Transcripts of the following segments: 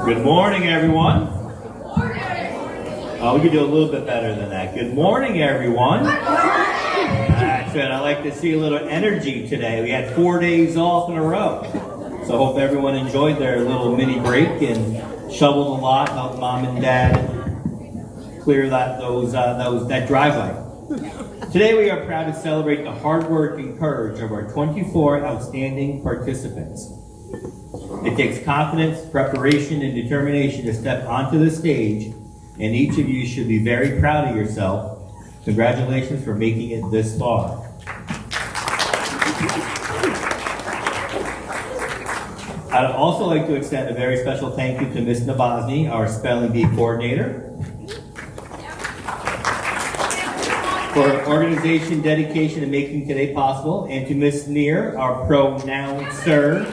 Good morning, everyone. We could do a little bit better than that. Good morning, everyone. That's good. I like to see a little energy today. We had 4 days off in a row. So I hope everyone enjoyed their little mini break and shoveled a lot, helped mom and dad clear that driveway. Today we are proud to celebrate the hard work and courage of our 24 outstanding participants. It takes confidence, preparation, and determination to step onto the stage, and each of you should be very proud of yourself. Congratulations for making it this far. I'd also like to extend a very special thank you to Ms. Nabozny, our spelling bee coordinator, for her organization, dedication, and making today possible, and to Ms. Neer, our pronouncer,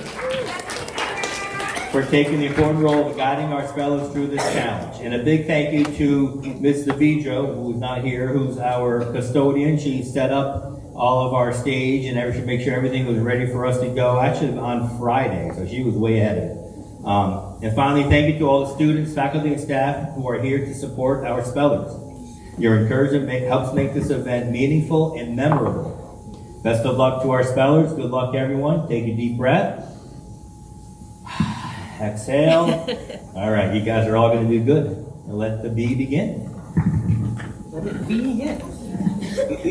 for taking the important role of guiding our spellers through this challenge. And a big thank you to Ms. DeVidro, who's not here, who's our custodian. She set up all of our stage and make sure everything was ready for us to go, actually on Friday, so she was way ahead of it. And finally, thank you to all the students, faculty, and staff who are here to support our spellers. Your encouragement helps make this event meaningful and memorable. Best of luck to our spellers. Good luck, everyone. Take a deep breath. Exhale. All right, you guys are all going to do good. And let the bee begin. Let it begin.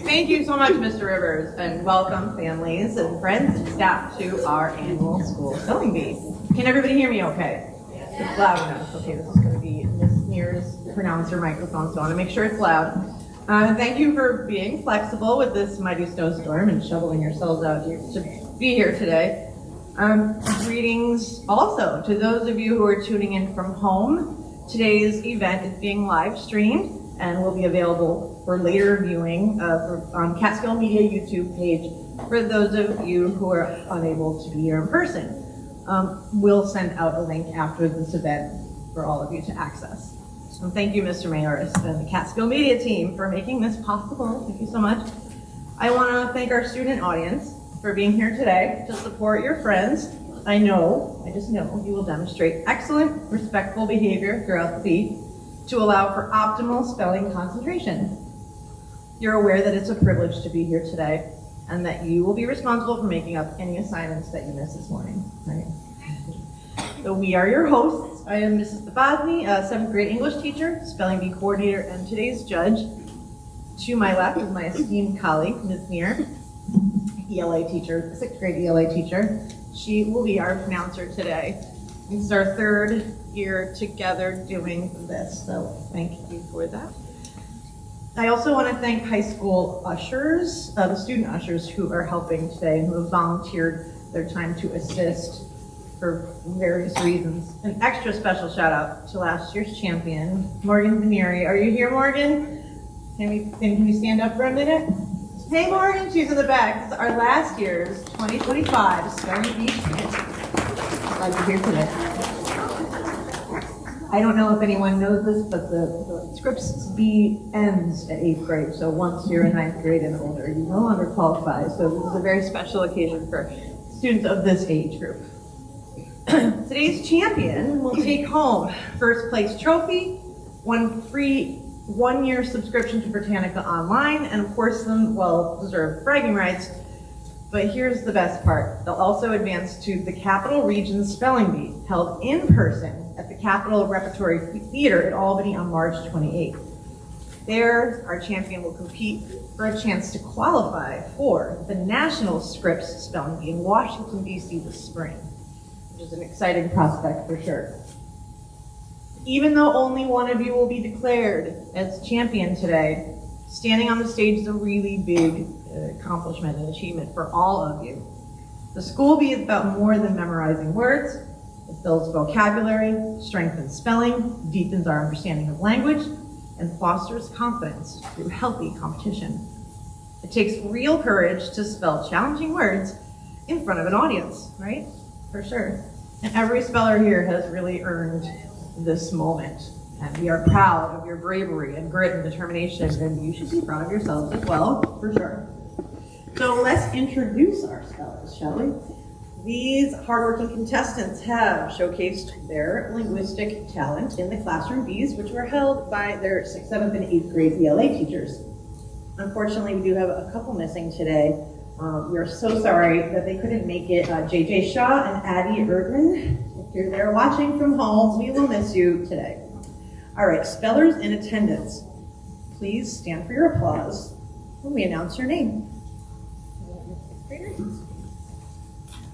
Thank you so much, Mr. Rivers, and welcome families and friends and staff to our annual school spelling bee. Can everybody hear me okay? It's loud enough. Okay, this is going to be Ms. Neer's pronouncer microphone, so I want to make sure it's loud. Thank you for being flexible with this mighty snowstorm and shoveling yourselves out here to be here today. Greetings also to those of you who are tuning in from home. Today's event is being live streamed and will be available for later viewing on Catskill Media YouTube page for those of you who are unable to be here in person. We'll send out a link after this event for all of you to access. So thank you, Mr. Mayoris and the Catskill Media team for making this possible. Thank you so much. I want to thank our student audience for being here today to support your friends. I just know you will demonstrate excellent, respectful behavior throughout the bee to allow for optimal spelling concentration. You're aware that it's a privilege to be here today and that you will be responsible for making up any assignments that you missed this morning, right? So we are your hosts. I am Mrs. Nabozny, a 7th grade English teacher, spelling bee coordinator, and today's judge. To my left is my esteemed colleague, Ms. Neer, ELA teacher, 6th grade ELA teacher. She will be our pronouncer today. This is our 3rd year together doing this, so thank you for that. I also want to thank high school ushers, the student ushers who are helping today and who have volunteered their time to assist for various reasons. An extra special shout out to last year's champion, Morgan Vanieri. Are you here, Morgan? Can we stand up for a minute? Hey, Morgan, she's in the back. This is our last year's 2025 Spelling Bee champion. Glad you're here today. I don't know if anyone knows this, but the Scripps bee ends at 8th grade. So once you're in 9th grade and older, you no longer qualify. So this is a very special occasion for students of this age group. Today's champion will take home first place trophy, one free 1-year subscription to Britannica Online, and of course some well-deserved bragging rights. But here's the best part. They'll also advance to the Capital Region Spelling Bee, held in person at the Capitol Repertory Theater in Albany on March 28th. There, our champion will compete for a chance to qualify for the National Scripps Spelling Bee in Washington, D.C. this spring, which is an exciting prospect for sure. Even though only one of you will be declared as champion today, standing on the stage is a really big accomplishment and achievement for all of you. The school bee is about more than memorizing words. It builds vocabulary, strengthens spelling, deepens our understanding of language, and fosters confidence through healthy competition. It takes real courage to spell challenging words in front of an audience, right? For sure. And every speller here has really earned this moment. And we are proud of your bravery and grit and determination, and you should be proud of yourselves as well, for sure. So let's introduce our spellers, shall we? These hardworking contestants have showcased their linguistic talent in the classroom bees, which were held by their 6th, 7th, and 8th grade ELA teachers. Unfortunately, we do have a couple missing today. We are so sorry that they couldn't make it. JJ Shaw and Addie Erdman, if you're there watching from home, we will miss you today. All right, spellers in attendance, please stand for your applause when we announce your name.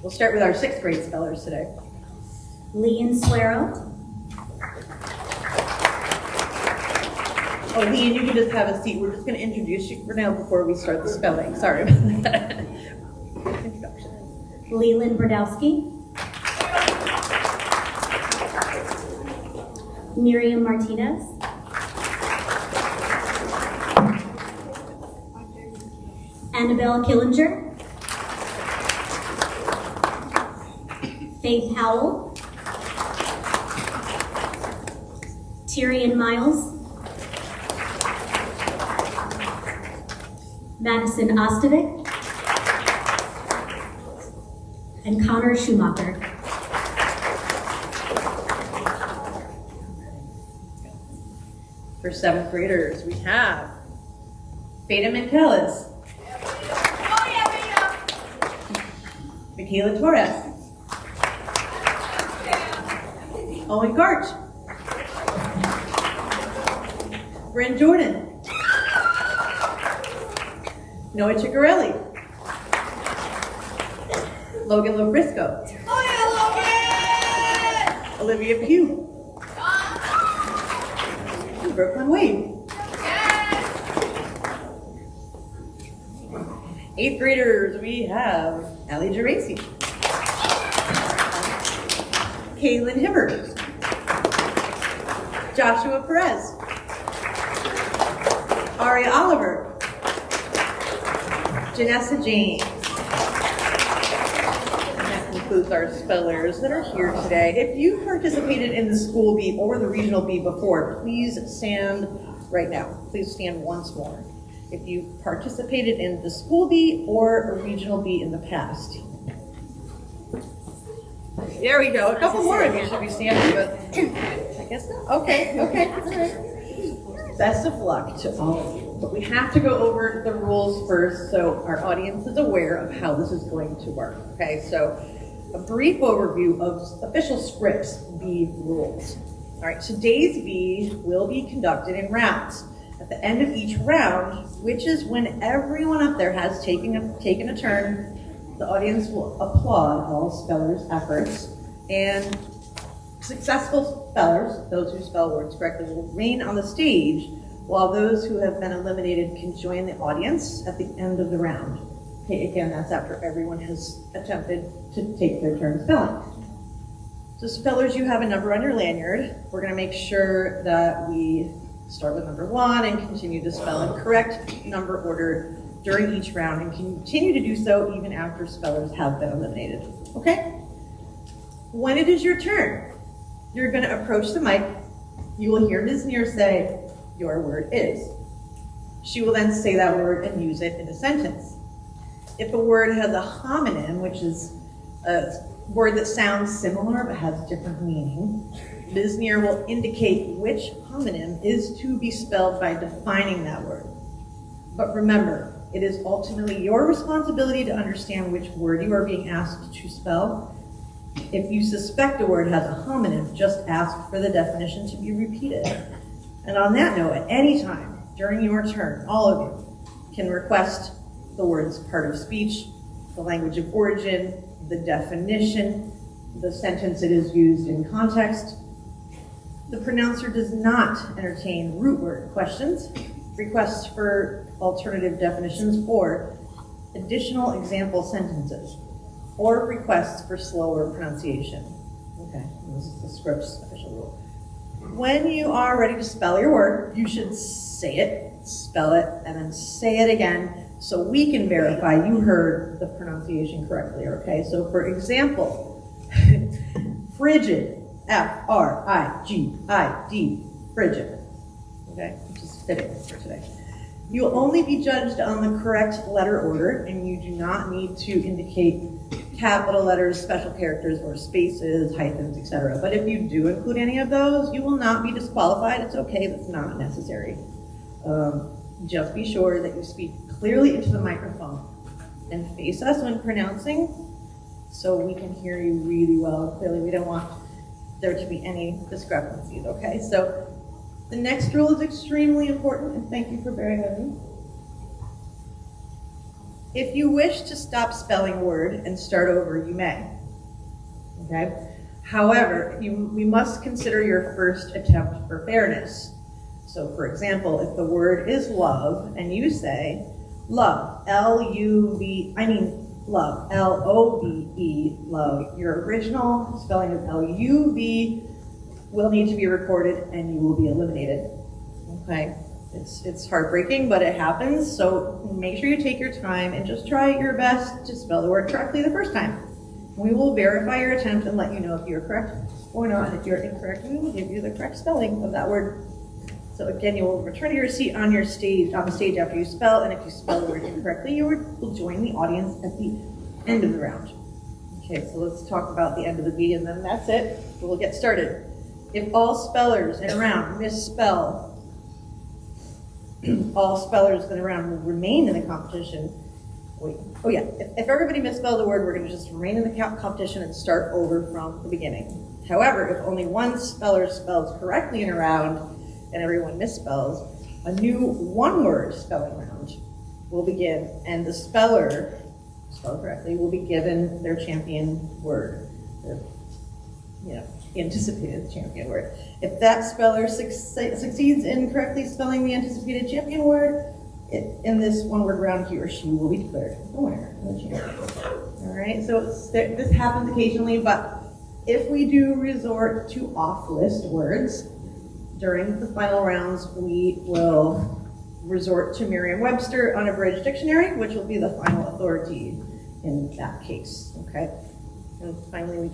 We'll start with our 6th grade spellers today. Leanne Suero. Oh, Leanne, you can just have a seat. We're just going to introduce you for now before we start the spelling. Sorry about that. Introduction. Leland Brodowski. Miriam Martinez. Annabelle Killinger. Faith Howell. Tyrion Miles. Madison Ostovic. And Connor Schumacher. For 7th graders, we have Beta Michaelis. Michaela Torres. Owen Garch. Bryn Jordan. Noah Ciccarelli. Logan Lofrisco. Olivia Pugh. Brooklyn Wade. 8th graders, we have Allie Geraci. Kaylin Hibbert. Joshua Perez. Aria Oliver. Janessa James. And that concludes our spellers that are here today. If you participated in the school beat or the regional beat before, please stand right now. Please stand once more. If you participated in the school beat or a regional beat in the past. There we go. A couple more of you should be standing, but I guess not. Okay, okay. All right. Best of luck to all of you. But we have to go over the rules first so our audience is aware of how this is going to work. Okay, so a brief overview of official Scripps bee rules. All right, today's bee will be conducted in rounds. At the end of each round, which is when everyone up there has taken a turn, the audience will applaud all spellers' efforts, and successful spellers, those who spell words correctly, will remain on the stage, while those who have been eliminated can join the audience at the end of the round. Okay, again, that's after everyone has attempted to take their turn spelling. So spellers, you have a number on your lanyard. We're going to make sure that we start with number 1 and continue to spell in correct number order during each round and continue to do so even after spellers have been eliminated. Okay? When it is your turn, you're going to approach the mic. You will hear Ms. Neer say, "Your word is." She will then say that word and use it in a sentence. If a word has a homonym, which is a word that sounds similar but has different meaning, Ms. Neer will indicate which homonym is to be spelled by defining that word. But remember, it is ultimately your responsibility to understand which word you are being asked to spell. If you suspect a word has a homonym, just ask for the definition to be repeated. And on that note, at any time during your turn, all of you can request the word's part of speech, the language of origin, the definition, the sentence it is used in context. The pronouncer does not entertain root word questions, requests for alternative definitions, or additional example sentences, or requests for slower pronunciation. Okay, this is the Scripps official rule. When you are ready to spell your word, you should say it, spell it, and then say it again so we can verify you heard the pronunciation correctly, okay? So for example, frigid, F-R-I-G-I-D, frigid, okay? Which is fitting for today. You'll only be judged on the correct letter order, and you do not need to indicate capital letters, special characters, or spaces, hyphens, etc. But if you do include any of those, you will not be disqualified. It's okay, that's not necessary. Just be sure that you speak clearly into the microphone and face us when pronouncing so we can hear you really well and clearly. We don't want there to be any discrepancies, okay? So the next rule is extremely important, and thank you for bearing with me. If you wish to stop spelling a word and start over, you may, okay? However, we must consider your first attempt for fairness. So for example, if the word is love and you say love, love, L-O-V-E, love, your original spelling of L-U-V will need to be recorded and you will be eliminated, okay? It's heartbreaking, but it happens, so make sure you take your time and just try your best to spell the word correctly the first time. We will verify your attempt and let you know if you're correct or not, and if you're incorrect, we will give you the correct spelling of that word. So again, you will return to your seat on the stage after you spell, and if you spell the word incorrectly, you will join the audience at the end of the round. Okay, so let's talk about the end of the B, and then that's it. We'll get started. If all spellers in a round misspell, all spellers in a round will remain in the competition. If everybody misspelled the word, we're going to just remain in the competition and start over from the beginning. However, if only one speller spells correctly in a round and everyone misspells, a new one-word spelling round will begin, and the speller, spelled correctly, will be given their champion word, their anticipated champion word. If that speller succeeds in correctly spelling the anticipated champion word, in this one-word round, he or she will be declared the winner, the champion. All right, so this happens occasionally, but if we do resort to off-list words during the final rounds, we will resort to Merriam-Webster Unabridged Dictionary, which will be the final authority in that case, okay? And finally, we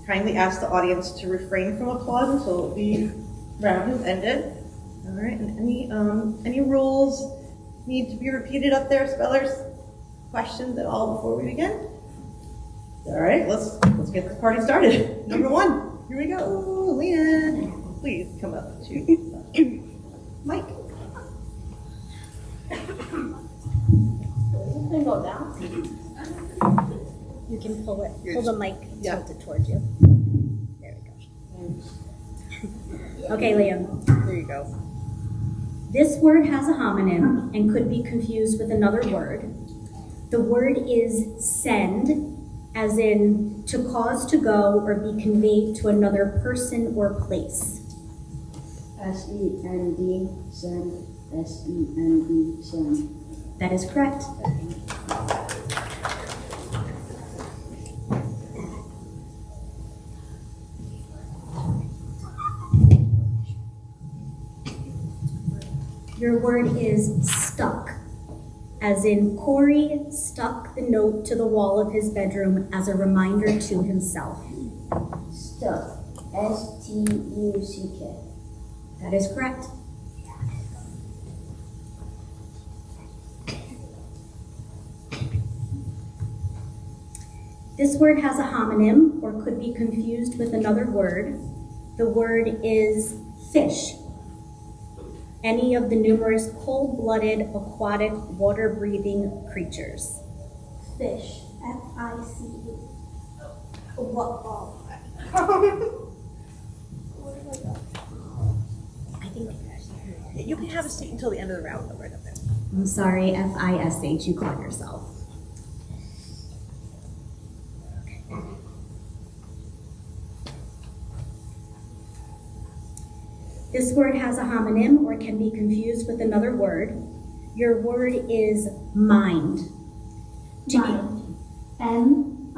kindly ask the audience to refrain from applause until the round is ended. All right, and any rules need to be repeated up there, spellers? Questions at all before we begin? All right, let's get the party started. Number one, here we go. Leanne, please come up to Mike. Can go down. You can pull the mic tilted towards you. There we go. Okay, Liam. There you go. This word has a homonym and could be confused with another word. The word is send, as in to cause to go or be conveyed to another person or place. S-E-N-D, send, S-E-N-D, send. That is correct. Your word is stuck, as in Corey stuck the note to the wall of his bedroom as a reminder to himself. Stuck, S-T-U-C-K. That is correct. This word has a homonym or could be confused with another word. The word is fish. Any of the numerous cold-blooded, aquatic, water-breathing creatures. Fish. F-I-C-E. I think You can have a seat until the end of the round, right up there. I'm sorry, F-I-S-H, you caught yourself. This word has a homonym or can be confused with another word. Your word is mind. Mind. M-I-N-D.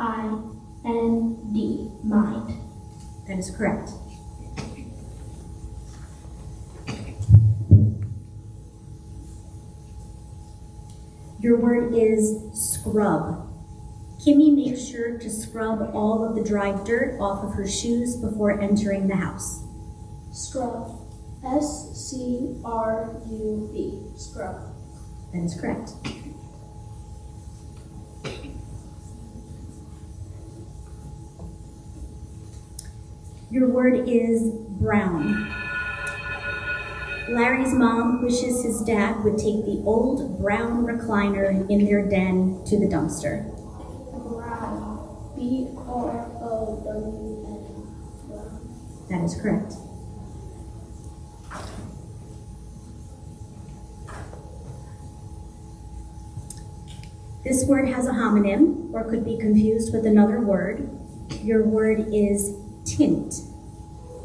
Mind. That is correct. Your word is scrub. Kimmy makes sure to scrub all of the dry dirt off of her shoes before entering the house. Scrub. S-C-R-U-B. Scrub. That is correct. Your word is brown. Larry's mom wishes his dad would take the old brown recliner in their den to the dumpster. Brown. B-R-O-W-N. Brown. That is correct. This word has a homonym or could be confused with another word. Your word is tint.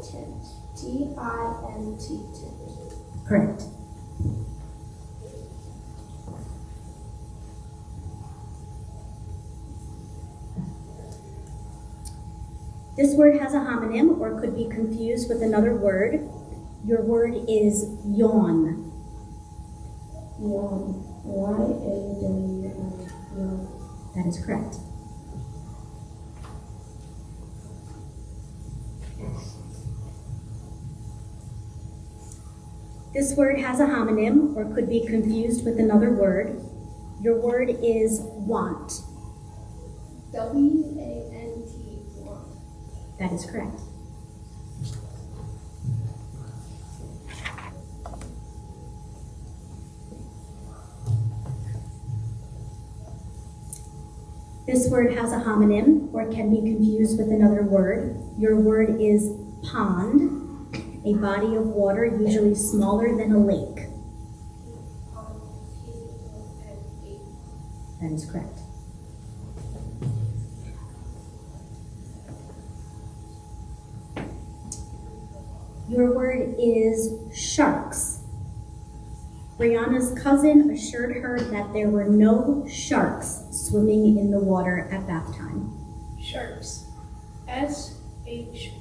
Tint. T-I-N-T. Tint. Correct. This word has a homonym or could be confused with another word. Your word is yawn. Yawn. Y-A-W-N. Yawn. That is correct. This word has a homonym or could be confused with another word. Your word is want. W-A-N-T. Want. That is correct. This word has a homonym or can be confused with another word. Your word is pond, a body of water usually smaller than a lake. P-O-N-D. That is correct. Your word is sharks. Brianna's cousin assured her that there were no sharks swimming in the water at bath time. Sharks. S-H-A-R-Ks.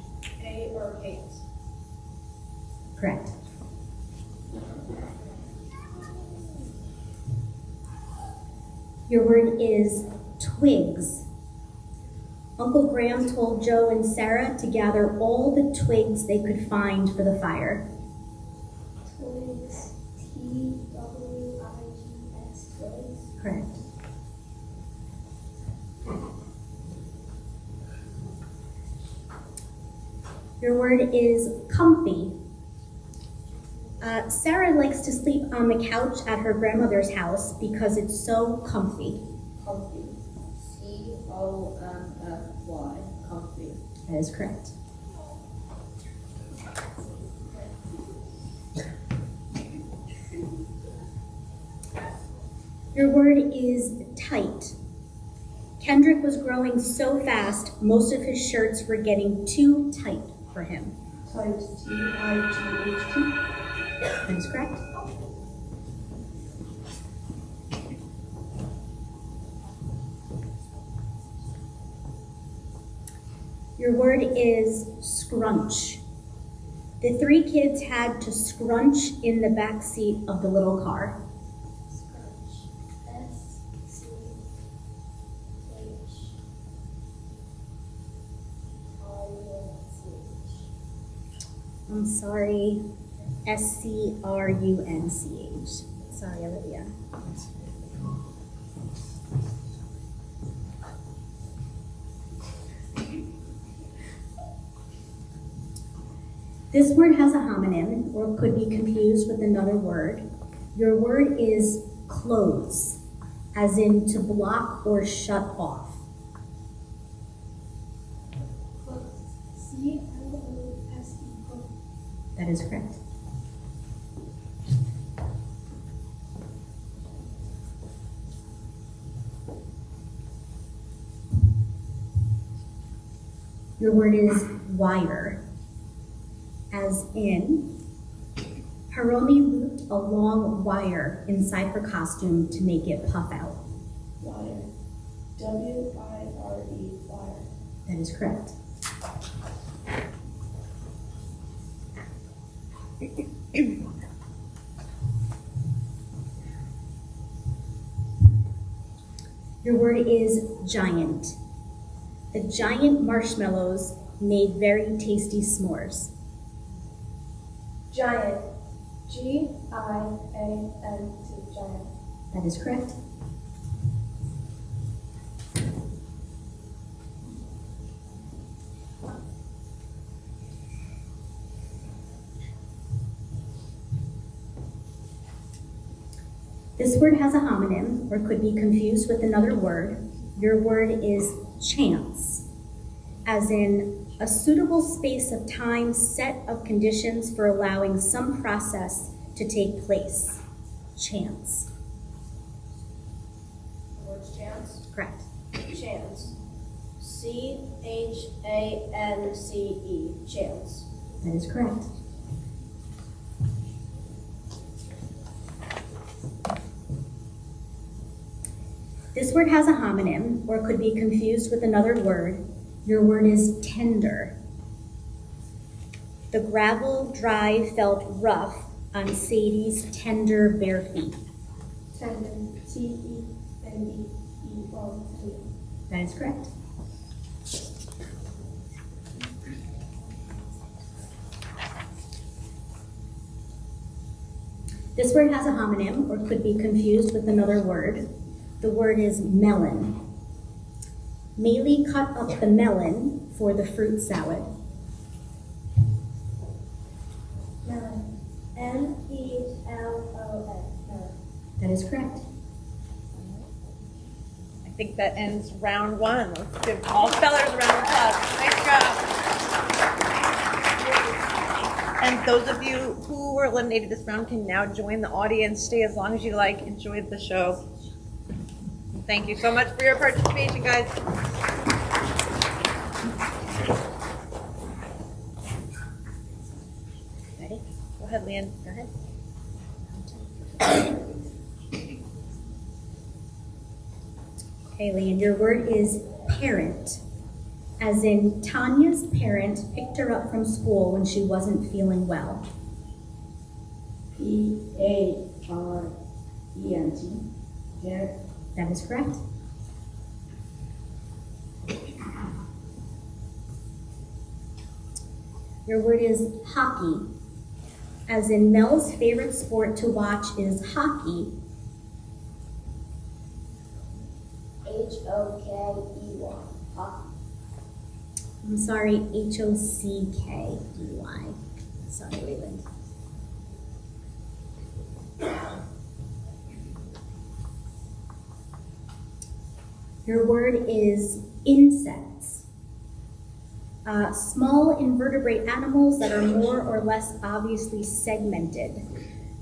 Correct. Your word is twigs. Uncle Graham told Joe and Sarah to gather all the twigs they could find for the fire. Twigs. T-W-I-G-S. Twigs. Correct. Your word is comfy. Sarah likes to sleep on the couch at her grandmother's house because it's so comfy. Comfy. C-O-M-F-Y. Comfy. That is correct. Your word is tight. Kendrick was growing so fast, most of his shirts were getting too tight for him. Tight. T-I-G-H-T. That is correct. Your word is scrunch. The three kids had to scrunch in the back seat of the little car. Scrunch. S-C-H-R-U-N-C-H. I'm sorry, S-C-R-U-N-C-H. Sorry, Olivia. This word has a homonym or could be confused with another word. Your word is close, as in to block or shut off. Close. C-L-O-S-E. Close. That is correct. Your word is wire, as in, Hiromi looped a long wire inside her costume to make it puff out. Wire. W-I-R-E. Wire. That is correct. Your word is giant. The giant marshmallows made very tasty s'mores. Giant. G-I-A-N-T. Giant. That is correct. This word has a homonym or could be confused with another word. Your word is chance, as in a suitable space of time, set of conditions for allowing some process to take place. Chance. The word's chance. Correct. Chance. CHANCE. Chance. That is correct. This word has a homonym or could be confused with another word. Your word is tender. The gravel drive felt rough on Sadie's tender bare feet. Tendon. TENDER. That is correct. This word has a homonym or could be confused with another word. The word is melon. Maylie cut up the melon for the fruit salad. Melon. MELON. Melon. That is correct. I think that ends round one. Let's give all spellers a round of applause. Nice job. And those of you who were eliminated this round can now join the audience. Stay as long as you like. Enjoy the show. Thank you so much for your participation, guys. Ready? Go ahead, Leanne. Go ahead. Okay, Leanne, your word is parent, as in Tanya's parent picked her up from school when she wasn't feeling well. PARENT. Parent. That is correct. Your word is hockey, as in Mel's favorite sport to watch is hockey. HOKEY. Hockey. I'm sorry, HOCKEY. Sorry, Leland. Your word is insects. Small invertebrate animals that are more or less obviously segmented.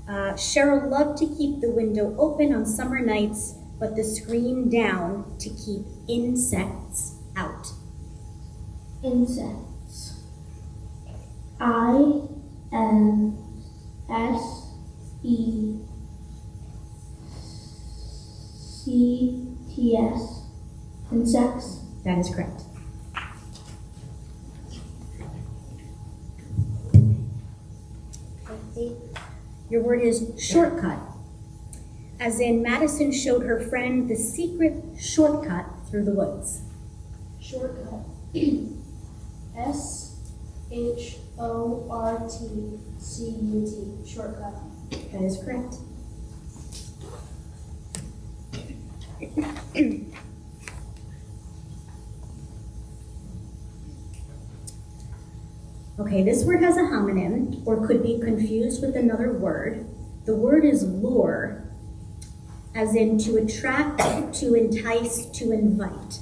Cheryl loved to keep the window open on summer nights, but the screen down to keep insects out. Insects. INSECTS. Insects. That is correct. Your word is shortcut, as in Madison showed her friend the secret shortcut through the woods. Shortcut. SHORTCUT. Shortcut. That is correct. Okay, this word has a homonym or could be confused with another word. The word is lure, as in to attract, to entice, to invite.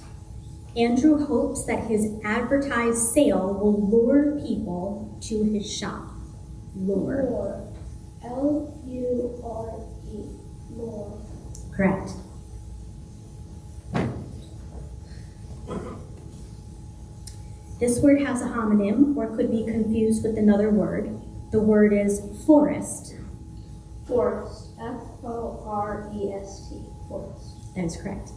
Andrew hopes that his advertised sale will lure people to his shop. Lure. Lure. LURE. Lure. Correct. This word has a homonym or could be confused with another word. The word is forest. Forest. FOREST. Forest. That is correct.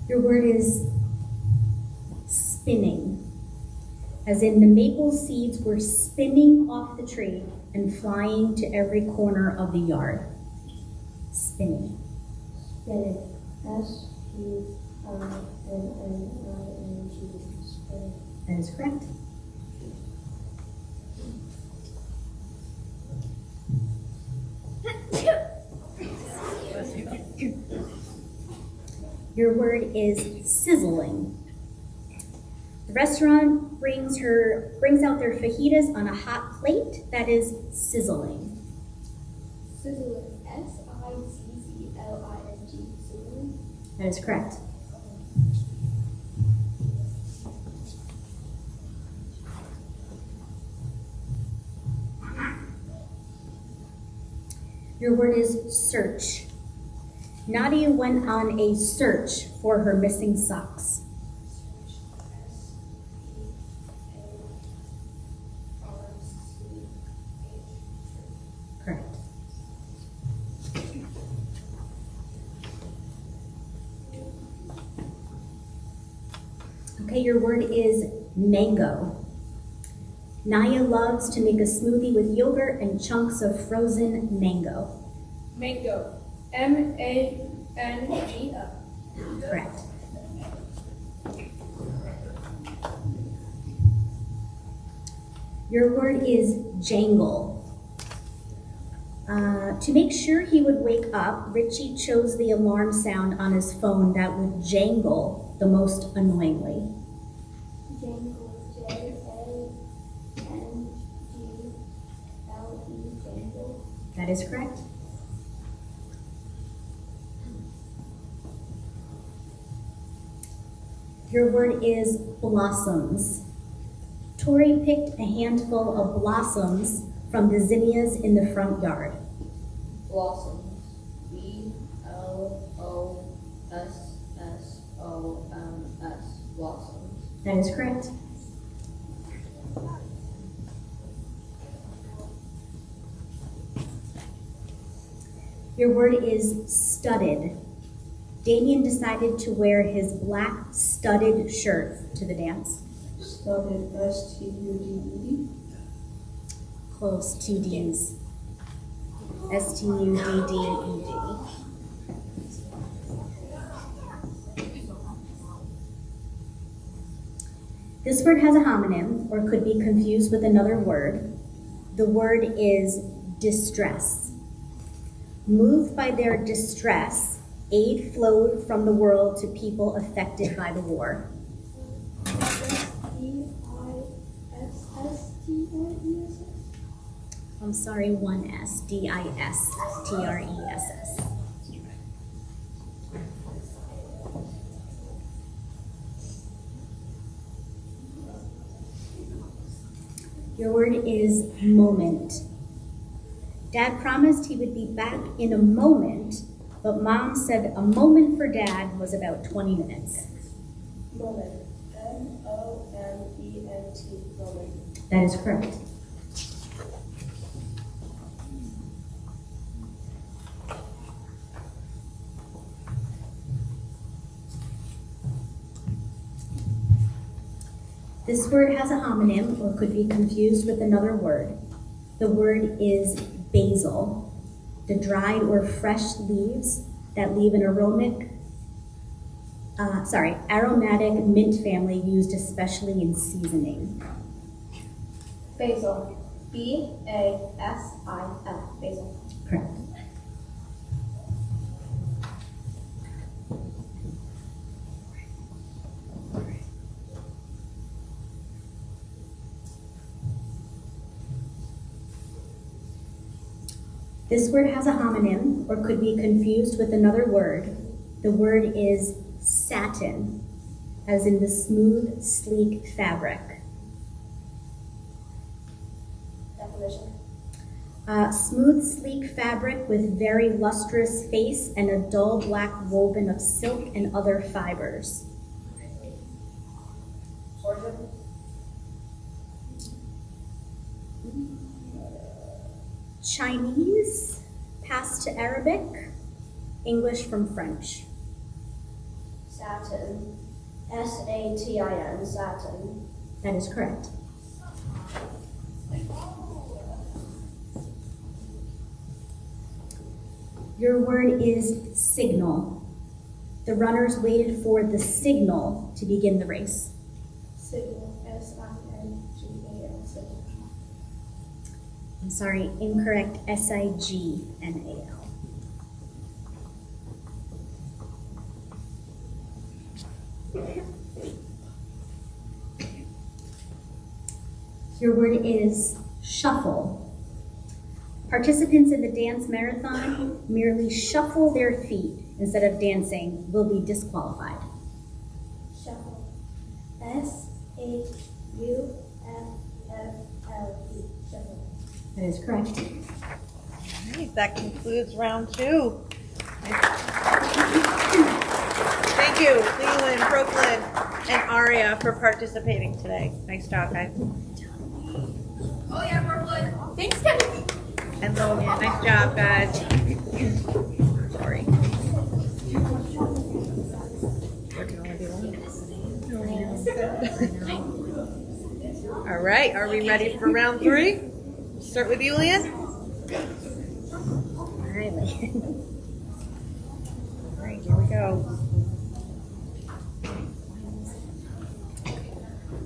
Your word is spinning, as in the maple seeds were spinning off the tree and flying to every corner of the yard. Spinning. Spinning. SPINNING. Spinning. That is correct. Your word is sizzling. The restaurant brings out their fajitas on a hot plate that is sizzling. Sizzling. Sizzling. Sizzling. That is correct. Your word is search. Nadia went on a search for her missing socks. Correct. Okay, your word is mango. Naya loves to make a smoothie with yogurt and chunks of frozen mango. Mango. Mango. Correct. Your word is jangle. To make sure he would wake up, Richie chose the alarm sound on his phone that would jangle the most annoyingly. Jangle. Jangle. Jangle. That is correct. Your word is blossoms. Tori picked a handful of blossoms from the zinnias in the front yard. Blossoms. B-L-O-S-S-O-M-S. Blossoms. That is correct. Your word is studded. Damien decided to wear his black studded shirt to the dance. Studded. S-T-U-D-E-D. Close, 2 D's. S-T-U-D-D-E-D. This word has a homonym, or could be confused with another word. The word is distress. Moved by their distress, aid flowed from the world to people affected by the war. D-I-S-S-T-R-E-S-S. I'm sorry, 1 S, D-I-S-T-R-E-S-S. Your word is moment. Dad promised he would be back in a moment, but Mom said a moment for Dad was about 20 minutes. Moment. M-O-M-E-N-T. Moment. That is correct. This word has a homonym, or could be confused with another word. The word is basil. The dried or fresh leaves that leave an aromatic mint family used especially in seasoning. Basil. B-A-S-I-L. Basil. Correct. This word has a homonym, or could be confused with another word. The word is satin, as in the smooth, sleek fabric. Definition. Smooth, sleek fabric with very lustrous face and a dull black woven of silk and other fibers. Origin. Chinese, passed to Arabic, English from French. Satin. S-A-T-I-N. Satin. That is correct. Your word is signal. The runners waited for the signal to begin the race. Signal. S-I-N-G-A-L. Signal. I'm sorry, incorrect, S-I-G-N-A-L. Your word is shuffle. Participants in the dance marathon merely shuffle their feet instead of dancing will be disqualified. Shuffle. S-H-U-F-F-L-E. Shuffle. That is correct. All right, that concludes round 2. Thank you, Leland, Brooklyn, and Aria for participating today. Nice job, guys. Oh yeah, Brooklyn. Thanks, Stephanie. And Logan, nice job, guys. Sorry. All right, are we ready for round 3? Start with you, Leanne. All right, Leland. All right, here we go.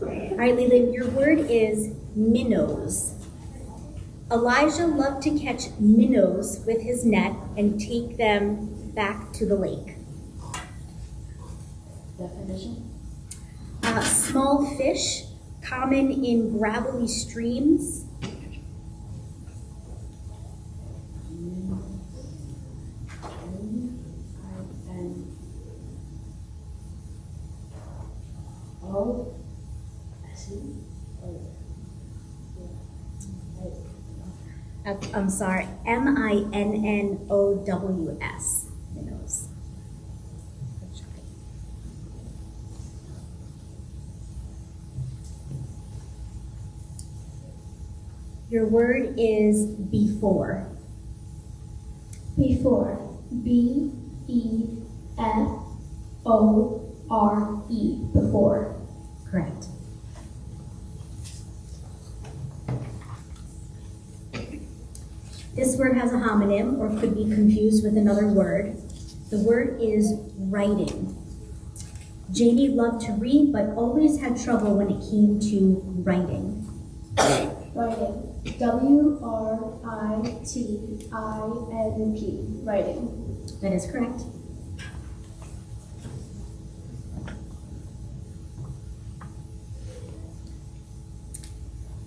All right, Leland, your word is minnows. Elijah loved to catch minnows with his net and take them back to the lake. Definition. Small fish, common in gravelly streams. I'm sorry, minnows. Minnows. Your word is before. Before. B-E-F-O-R-E. Before. Correct. This word has a homonym or could be confused with another word. The word is writing. Jamie loved to read but always had trouble when it came to writing. Writing. W-R-I-T-I-N-G. Writing. That is correct.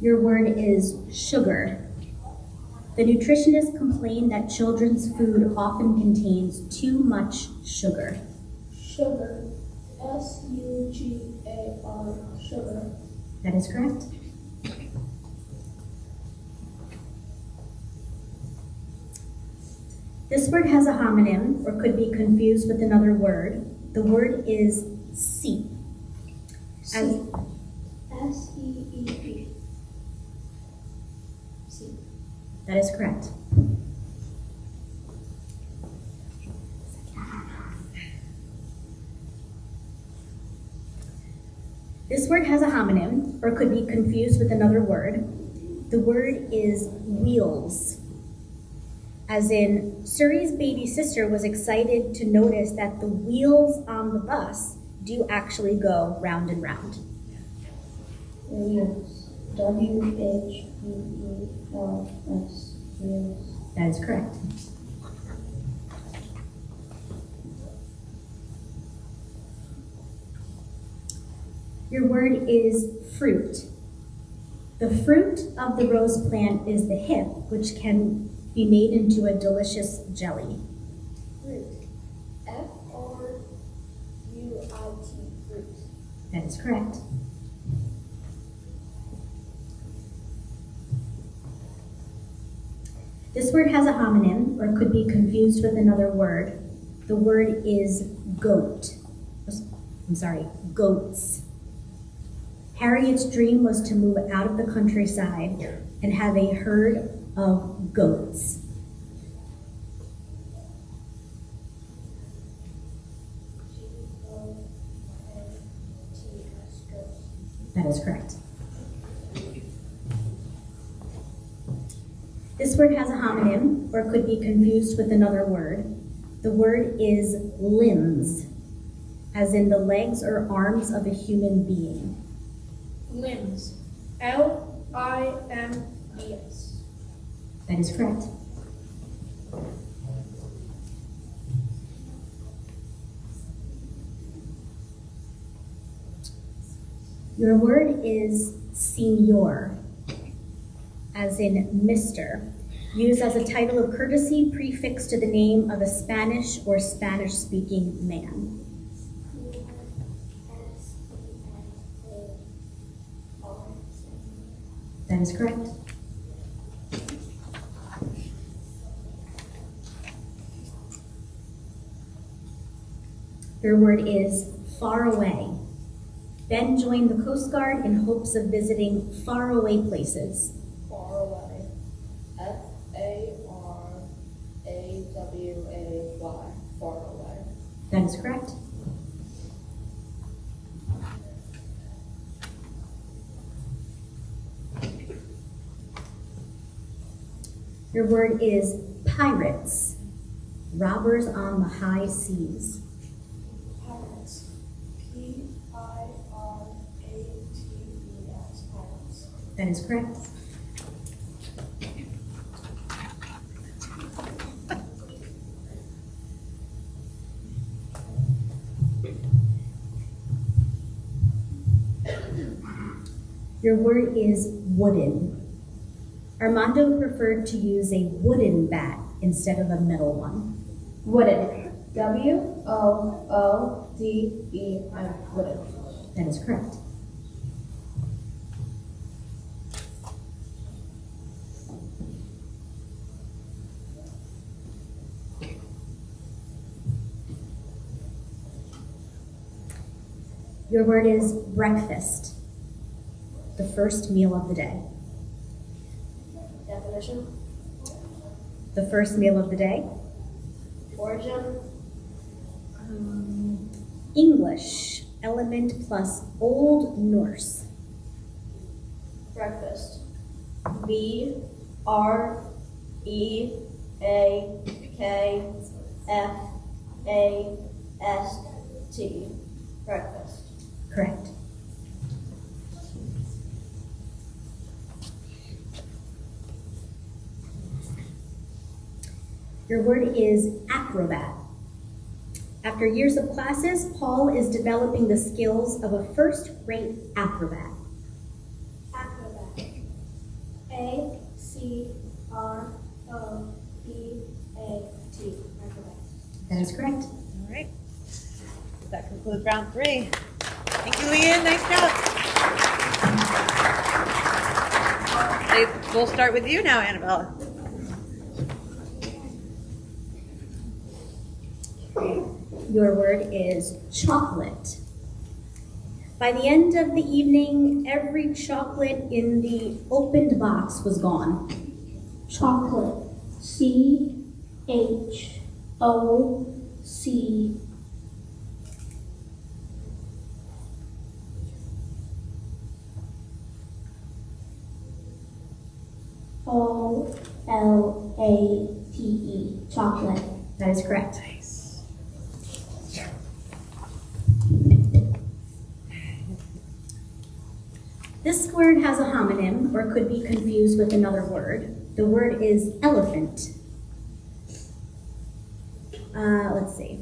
Your word is sugar. The nutritionist complained that children's food often contains too much sugar. Sugar. S-U-G-A-R. Sugar. That is correct. This word has a homonym or could be confused with another word. The word is seep. As, S-E-E-P. See. that is correct. This word has a homonym or could be confused with another word. The word is wheels. As in, Suri's baby sister was excited to notice that the wheels on the bus do actually go round and round. Wheels. W-H-E-E-L-S. Wheels. That is correct. Your word is fruit. The fruit of the rose plant is the hip, which can be made into a delicious jelly. Fruit. F-R-U-I-T. Fruit. That is correct. This word has a homonym or could be confused with another word. The word is goat. Goats. Harriet's dream was to move out of the countryside and have a herd of goats. G-O-A-T-S. Goats. That is correct. This word has a homonym or could be confused with another word. The word is limbs, as in the legs or arms of a human being. Limbs. L-I-M-B-S. That is correct. Your word is senior. as in Mr., used as a title of courtesy prefixed to the name of a Spanish or Spanish-speaking man. That is correct. Your word is far away. Ben joined the Coast Guard in hopes of visiting faraway places. Far away. Faraway. Far away. That is correct. Your word is pirates, robbers on the high seas. Pirates. P-I-R-A-T-E-S. Pirates. That is correct. Your word is wooden. Armando preferred to use a wooden bat instead of a metal one. Wooden. W-O-O-D-E-N. Wooden. That is correct. Your word is breakfast, the first meal of the day. Definition. The first meal of the day. Origin. English, element plus Old Norse. Breakfast. B-R-E-A-K-F-A-S-T. Breakfast. Correct. Your word is acrobat. After years of classes, Paul is developing the skills of a first-rate acrobat. Acrobat. A-C-R-O-B-A-T. Acrobat. That is correct. All right. That concludes round 3. Thank you, Leanne. Nice job. We'll start with you now, Annabella. Your word is chocolate. By the end of the evening, every chocolate in the opened box was gone. Chocolate. C-H-O-C. O-L-A-T-E. Chocolate. That is correct. Nice. This word has a homonym, or could be confused with another word. The word is elephant. Let's see.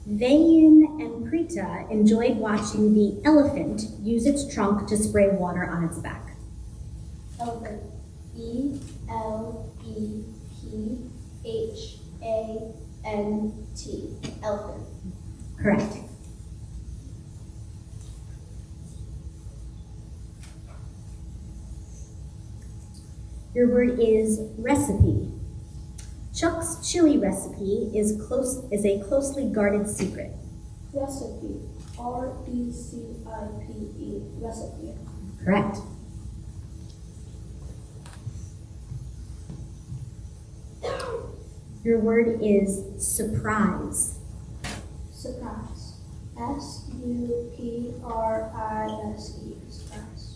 Vayan and Prita enjoyed watching the elephant use its trunk to spray water on its back. Elephant. E-L-E-P-H-A-N-T. Elephant. Correct. Your word is recipe. Chuck's chili recipe is a closely guarded secret. Recipe. R-E-C-I-P-E. Recipe. Correct. Your word is surprise. Surprise. S-U-P-R-I-S-E. Surprise.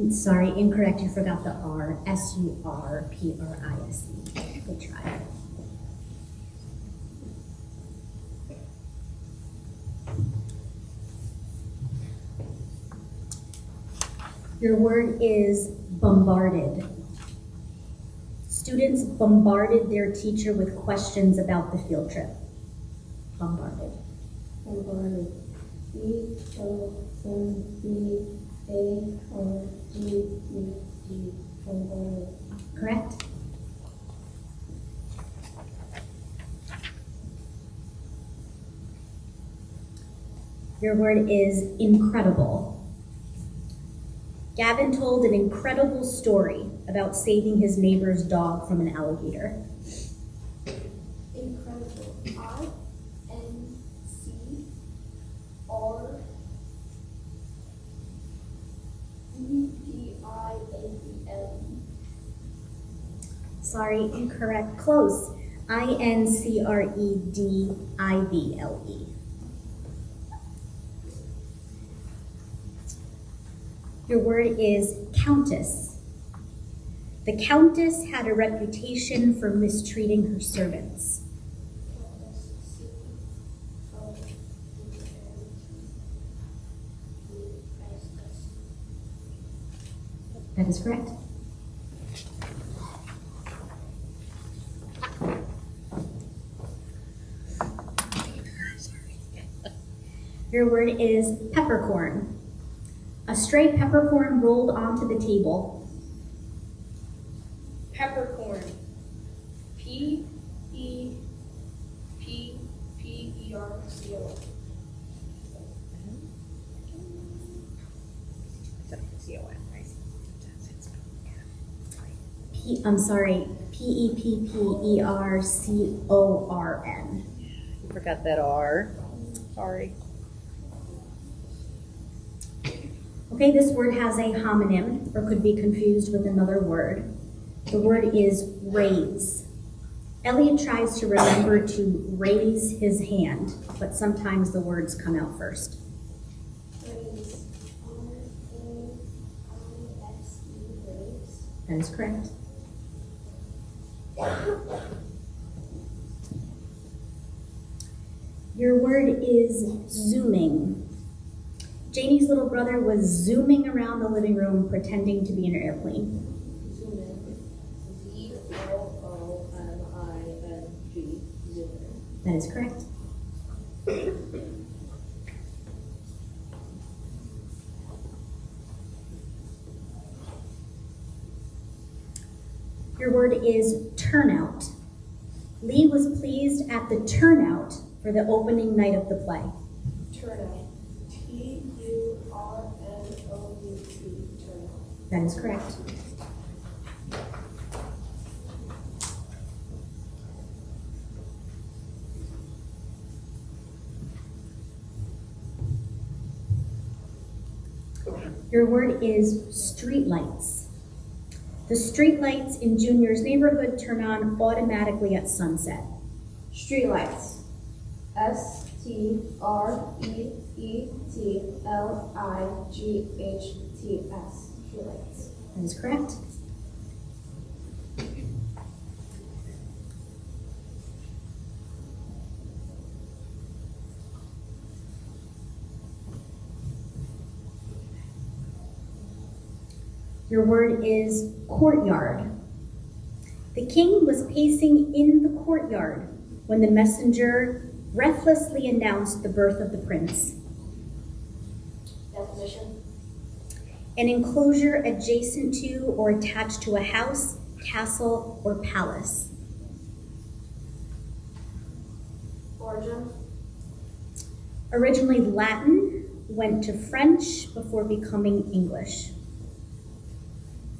Sorry, incorrect. You forgot the R. S-U-R-P-R-I-S-E. Good try. Your word is bombarded. Students bombarded their teacher with questions about the field trip. Bombarded. Bombarded. B-O-M-B-A-R-D-E-D. A-O-D-E-D. Correct? Your word is incredible. Gavin told an incredible story about saving his neighbor's dog from an alligator. Incredible. I-N-C-R-E-D-I-A-B-L-E. Sorry, incorrect. Close. I-N-C-R-E-D-I-B-L-E. Your word is countess. The countess had a reputation for mistreating her servants. That is correct. Your word is peppercorn. A stray peppercorn rolled onto the table. Peppercorn. P-E-P-P-E-R-C-O-N. I'm sorry, P-E-P-P-E-R-C-O-R-N. You forgot that R. Sorry. Okay, this word has a homonym, or could be confused with another word. The word is raise. Elliot tries to remember to raise his hand, but sometimes the words come out first. Raise. R-A-I-S-E. Raise. That is correct. Your word is zooming. Janie's little brother was zooming around the living room pretending to be in an airplane. Zoom in. Z-O-O-M-I-N-G. Zoom in. That is correct. Your word is turnout. Lee was pleased at the turnout for the opening night of the play. Turnout. T-U-R-N-O-U-T. Turnout. That is correct. Your word is streetlights. The streetlights in Junior's neighborhood turn on automatically at sunset. Streetlights. S-T-R-E-E-T-L-I-G-H-T-S. Streetlights. That is correct. Your word is courtyard. The king was pacing in the courtyard when the messenger breathlessly announced the birth of the prince. Definition. An enclosure adjacent to or attached to a house, castle, or palace. Origin. Originally Latin, went to French before becoming English.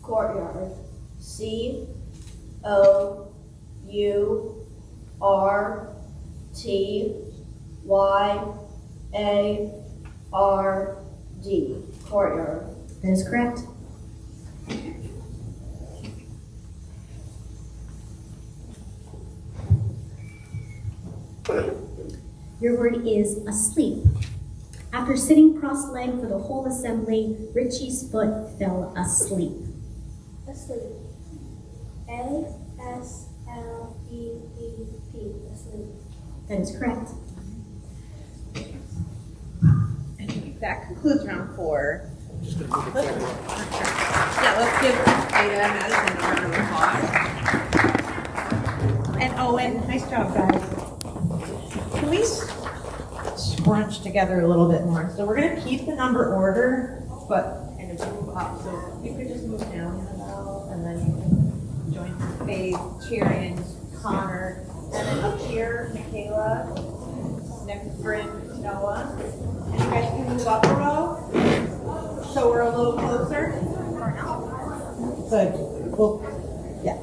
Courtyard. C-O-U-R-T-Y-A-R-D. Courtyard. That is correct. Your word is asleep. After sitting cross-legged for the whole assembly, Richie's foot fell asleep. Asleep. A-S-L-E-E-P. Asleep. That is correct. That concludes round 4. Yeah, let's give Ada and Madison a round of applause. And Owen, nice job, guys. Can we scrunch together a little bit more? So we're going to keep the number order, but and up. So you could just move down, Annabelle, and then you can join Faith, Tyrion, Connor, and then up here, Michaela, next to Bryn, Noah. And you guys can move up a row, so we're a little closer. Good. Well, yeah.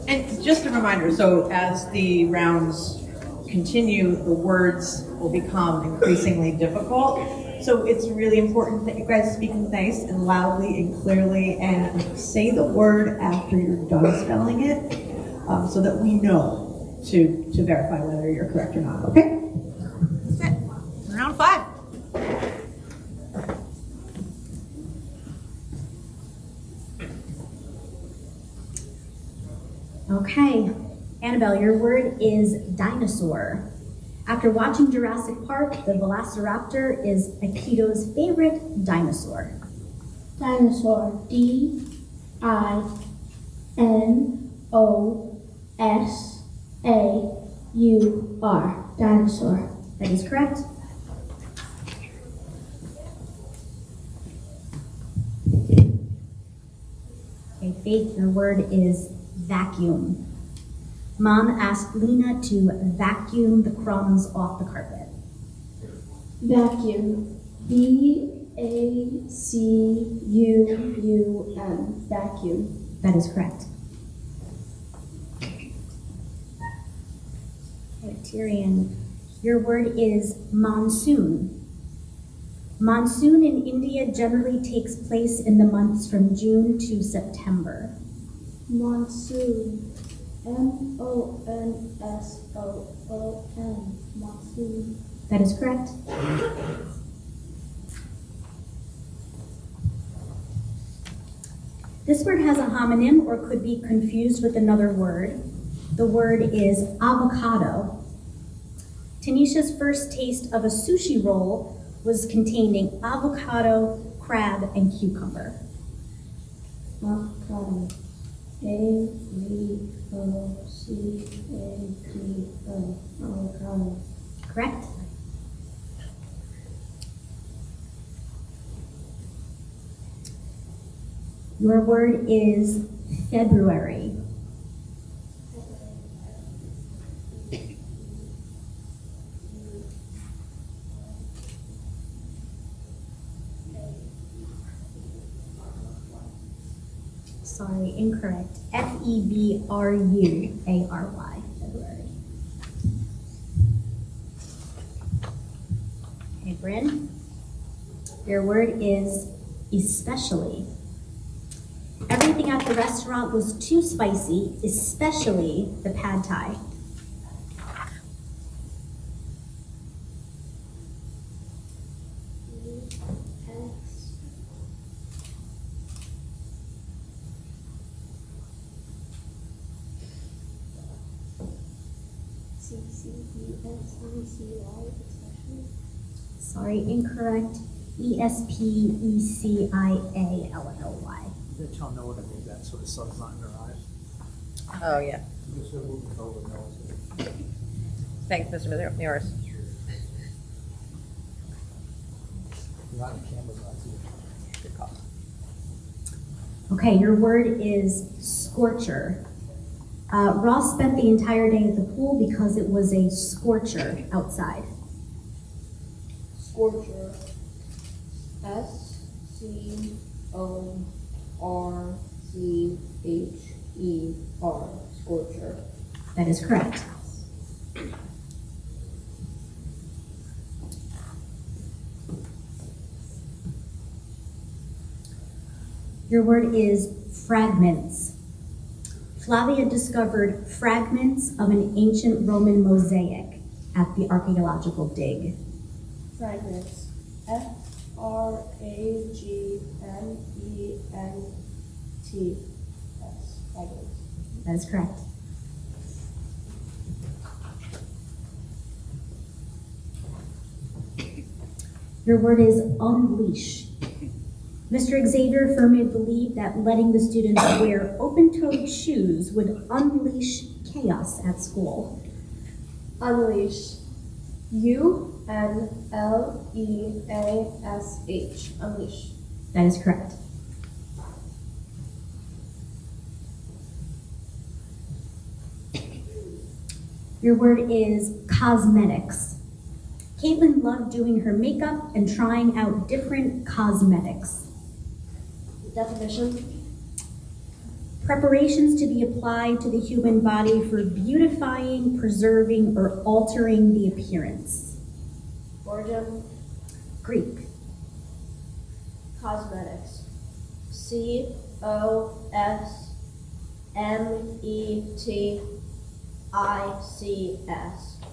And just a reminder, so as the rounds continue, the words will become increasingly difficult. So it's really important that you guys speak nice and loudly and clearly and say the word after you're done spelling it, so that we know to verify whether you're correct or not, okay? That's it. Round 5. Okay, Annabelle, your word is dinosaur. After watching Jurassic Park, the Velociraptor is Aikito's favorite dinosaur. Dinosaur. D-I-N-O-S-A-U-R. Dinosaur. That is correct. Okay, Faith, your word is vacuum. Mom asked Lena to vacuum the crumbs off the carpet. Vacuum. V-A-C-U-U-M. Vacuum. That is correct. Okay, Tyrion, your word is monsoon. Monsoon in India generally takes place in the months from June to September. Monsoon. M-O-N-S-O-O-N. Monsoon. That is correct. This word has a homonym or could be confused with another word. The word is avocado. Tanisha's first taste of a sushi roll was containing avocado, crab, and cucumber. Avocado. A-V-O-C-A-D-O. Avocado. Correct? Your word is February. Sorry, incorrect. F-E-B-R-U-A-R-Y, February. Okay, Bryn, your word is especially. Everything at the restaurant was too spicy, especially the pad thai. C-C-E-S-I-C-Y, especially. Sorry, incorrect. E-S-P-E-C-I-A-L-L-Y. They tell Noah to move that so the sun's not in her eyes. Oh, yeah. Just move it over Noah's. Thanks, Mr. Norris. Not in camera's eyes either. Good call. Okay, your word is scorcher. Ross spent the entire day at the pool because it was a scorcher outside. Scorcher. S-C-O-R-C-H-E-R. Scorcher. That is correct. Your word is fragments. Flavia discovered fragments of an ancient Roman mosaic at the archaeological dig. Fragments. F-R-A-G-M-E-N-T-S. Fragments. That is correct. Your word is unleash. Mr. Xavier firmly believed that letting the students wear open-toed shoes would unleash chaos at school. Unleash. UNLEASH. Unleash. That is correct. Your word is cosmetics. Caitlin loved doing her makeup and trying out different cosmetics. Definition. Preparations to be applied to the human body for beautifying, preserving, or altering the appearance. Origin. Greek. Cosmetics. COSMETICS.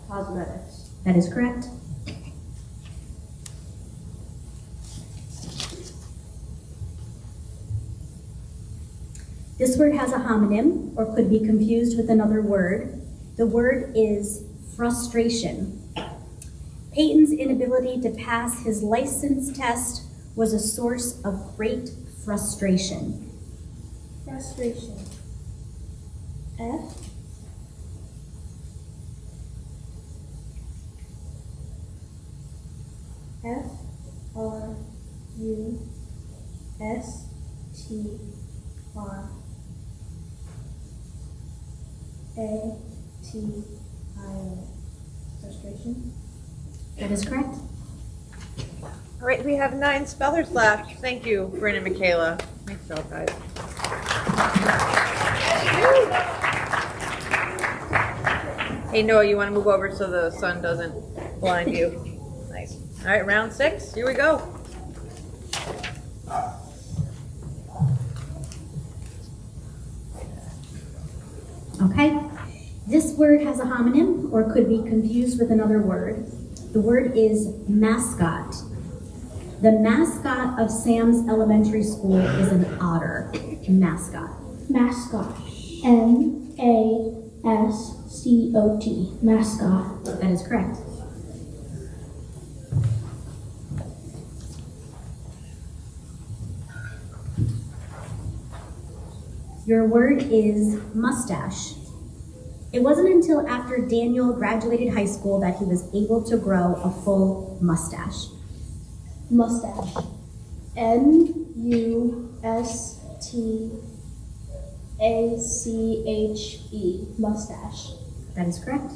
Cosmetics. That is correct. This word has a homonym or could be confused with another word. The word is frustration. Peyton's inability to pass his license test was a source of great frustration. Frustration. F. F R U S T R A T I O. Frustration. That is correct. All right, we have 9 spellers left. Thank you, Bryn and Michaela. Nice job, guys. Hey, Noah, you want to move over so the sun doesn't blind you? Nice. All right, round 6. Here we go. Okay. This word has a homonym or could be confused with another word. The word is mascot. The mascot of Sam's Elementary School is an otter. Mascot. Mascot. MASCOT. Mascot. That is correct. Your word is mustache. It wasn't until after Daniel graduated high school that he was able to grow a full mustache. Mustache. MUSTACHE. Mustache. That is correct.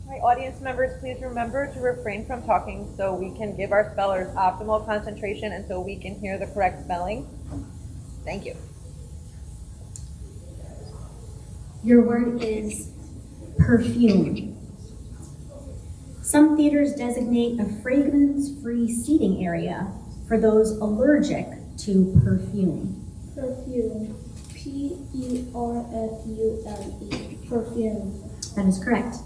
All right, audience members, please remember to refrain from talking so we can give our spellers optimal concentration and so we can hear the correct spelling. Thank you. Your word is perfume. Some theaters designate a fragrance-free seating area for those allergic to perfume. Perfume. PERFUME. Perfume. That is correct.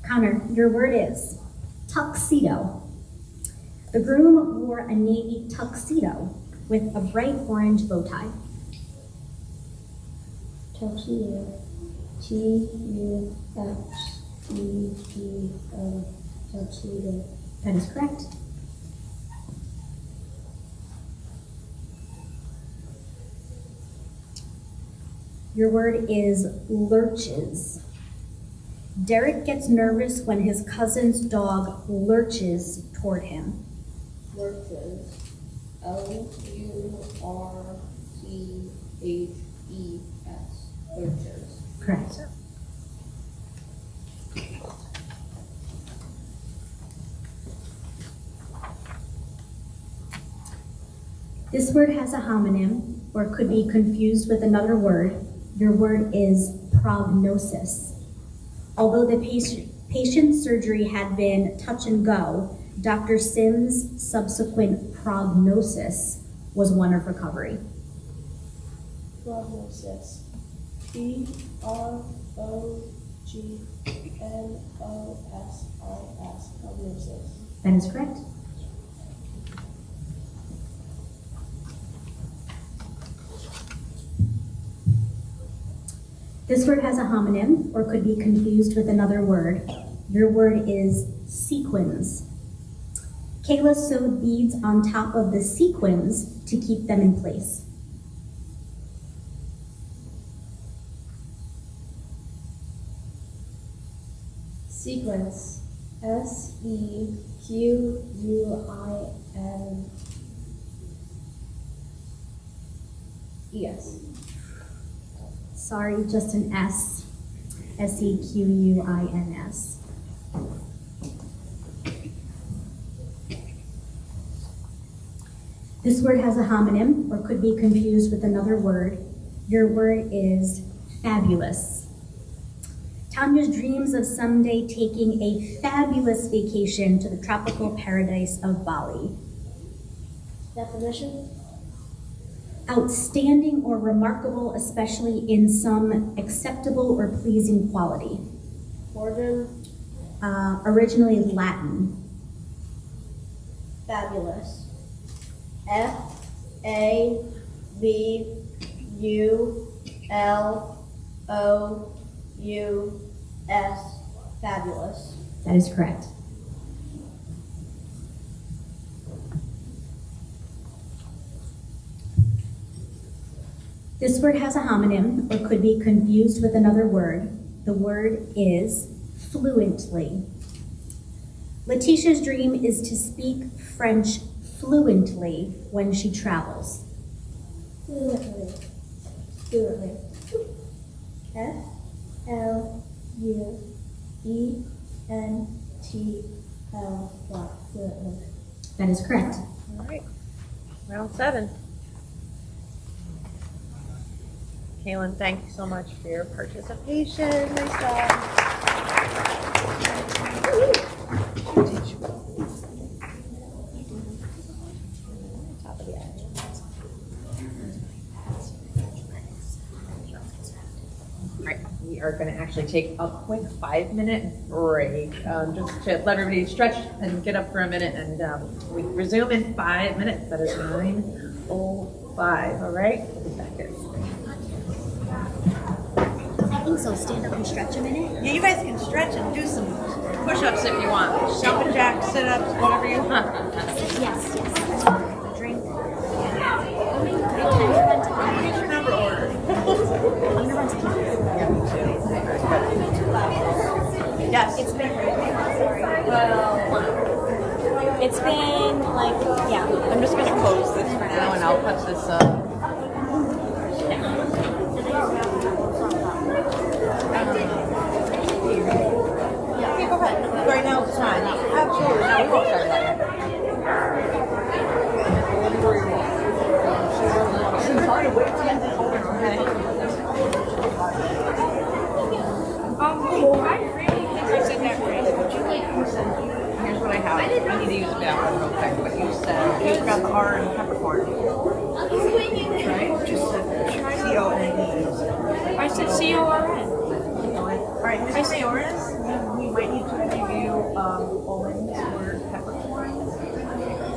Connor, your word is tuxedo. The groom wore a navy tuxedo with a bright orange bow tie. Tuxedo. TUXEDO. Tuxedo. That is correct. Your word is lurches. Derek gets nervous when his cousin's dog lurches toward him. Lurches. LURCHES. Lurches. Correct. This word has a homonym or could be confused with another word. Your word is prognosis. Although the patient's surgery had been touch and go, Dr. Sims' subsequent prognosis was one of recovery. Prognosis. PROGNOSIS. Prognosis. That is correct. This word has a homonym or could be confused with another word. Your word is sequins. Kayla sewed beads on top of the sequins to keep them in place. Sequence. S-E-Q-U-I-N-E-S. Sorry, just an S. S-E-Q-U-I-N-S. This word has a homonym or could be confused with another word. Your word is fabulous. Tanya's dreams of someday taking a fabulous vacation to the tropical paradise of Bali. Definition. Outstanding or remarkable, especially in some acceptable or pleasing quality. Origin. Originally Latin. Fabulous. F-A-B-U-L-O-U-S. Fabulous. That is correct. This word has a homonym or could be confused with another word. The word is fluently. Letitia's dream is to speak French fluently when she travels. Fluently. Fluently. F-L-U-E-N-T-L-Y. Fluently. That is correct. All right, round 7. Kaylin, thank you so much for your participation. Nice job. Top of the edge. All right, we are going to actually take a quick 5-minute break, just to let everybody stretch and get up for a minute, and we resume in 5 minutes. That is 9:05. All right, we'll be back in. I think so. Stand up and stretch a minute. Yeah, you guys can stretch and do some push-ups if you want. Jumping jacks, sit-ups, whatever you want. Yes, yes. Drink. Get your number order. Yes. It's been like, yeah. I'm just gonna close this for now, and I'll put this up. Yeah, okay, go ahead. Right now it's fine. Absolutely. No, we won't start that yet. She's trying to wait till it's over, okay? I really think I said that right. Would you like to send you? Here's what I have. I need to use the bathroom real quick, but you said you got the R in peppercorn. Right? Just C-O-N-E. I said C-O-R-N. Alright, Ms. Mayoris, we might need to review Owen's word peppercorn.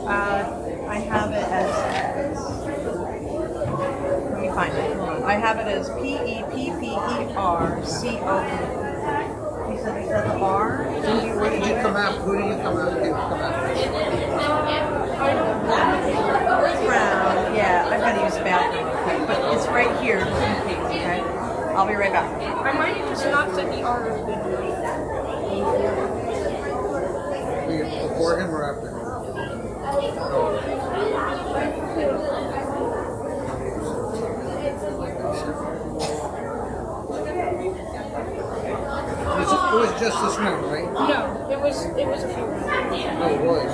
I have it as, let me find it, hold on. I have it as P-E-P-P-E-R-C-O-N. You said the R? Where did you come out? Who did you come out? Brown, yeah, I've got to use the bathroom real quick, but it's right here, okay? I'll be right back. I might have just not said the R of the Before him or after him? It was just this round, right? No, it was a few rounds. No, it was.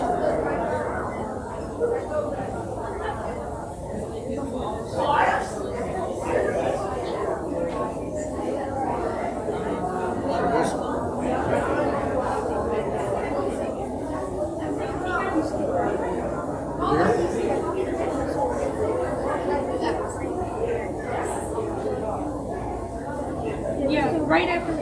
Yeah, right after.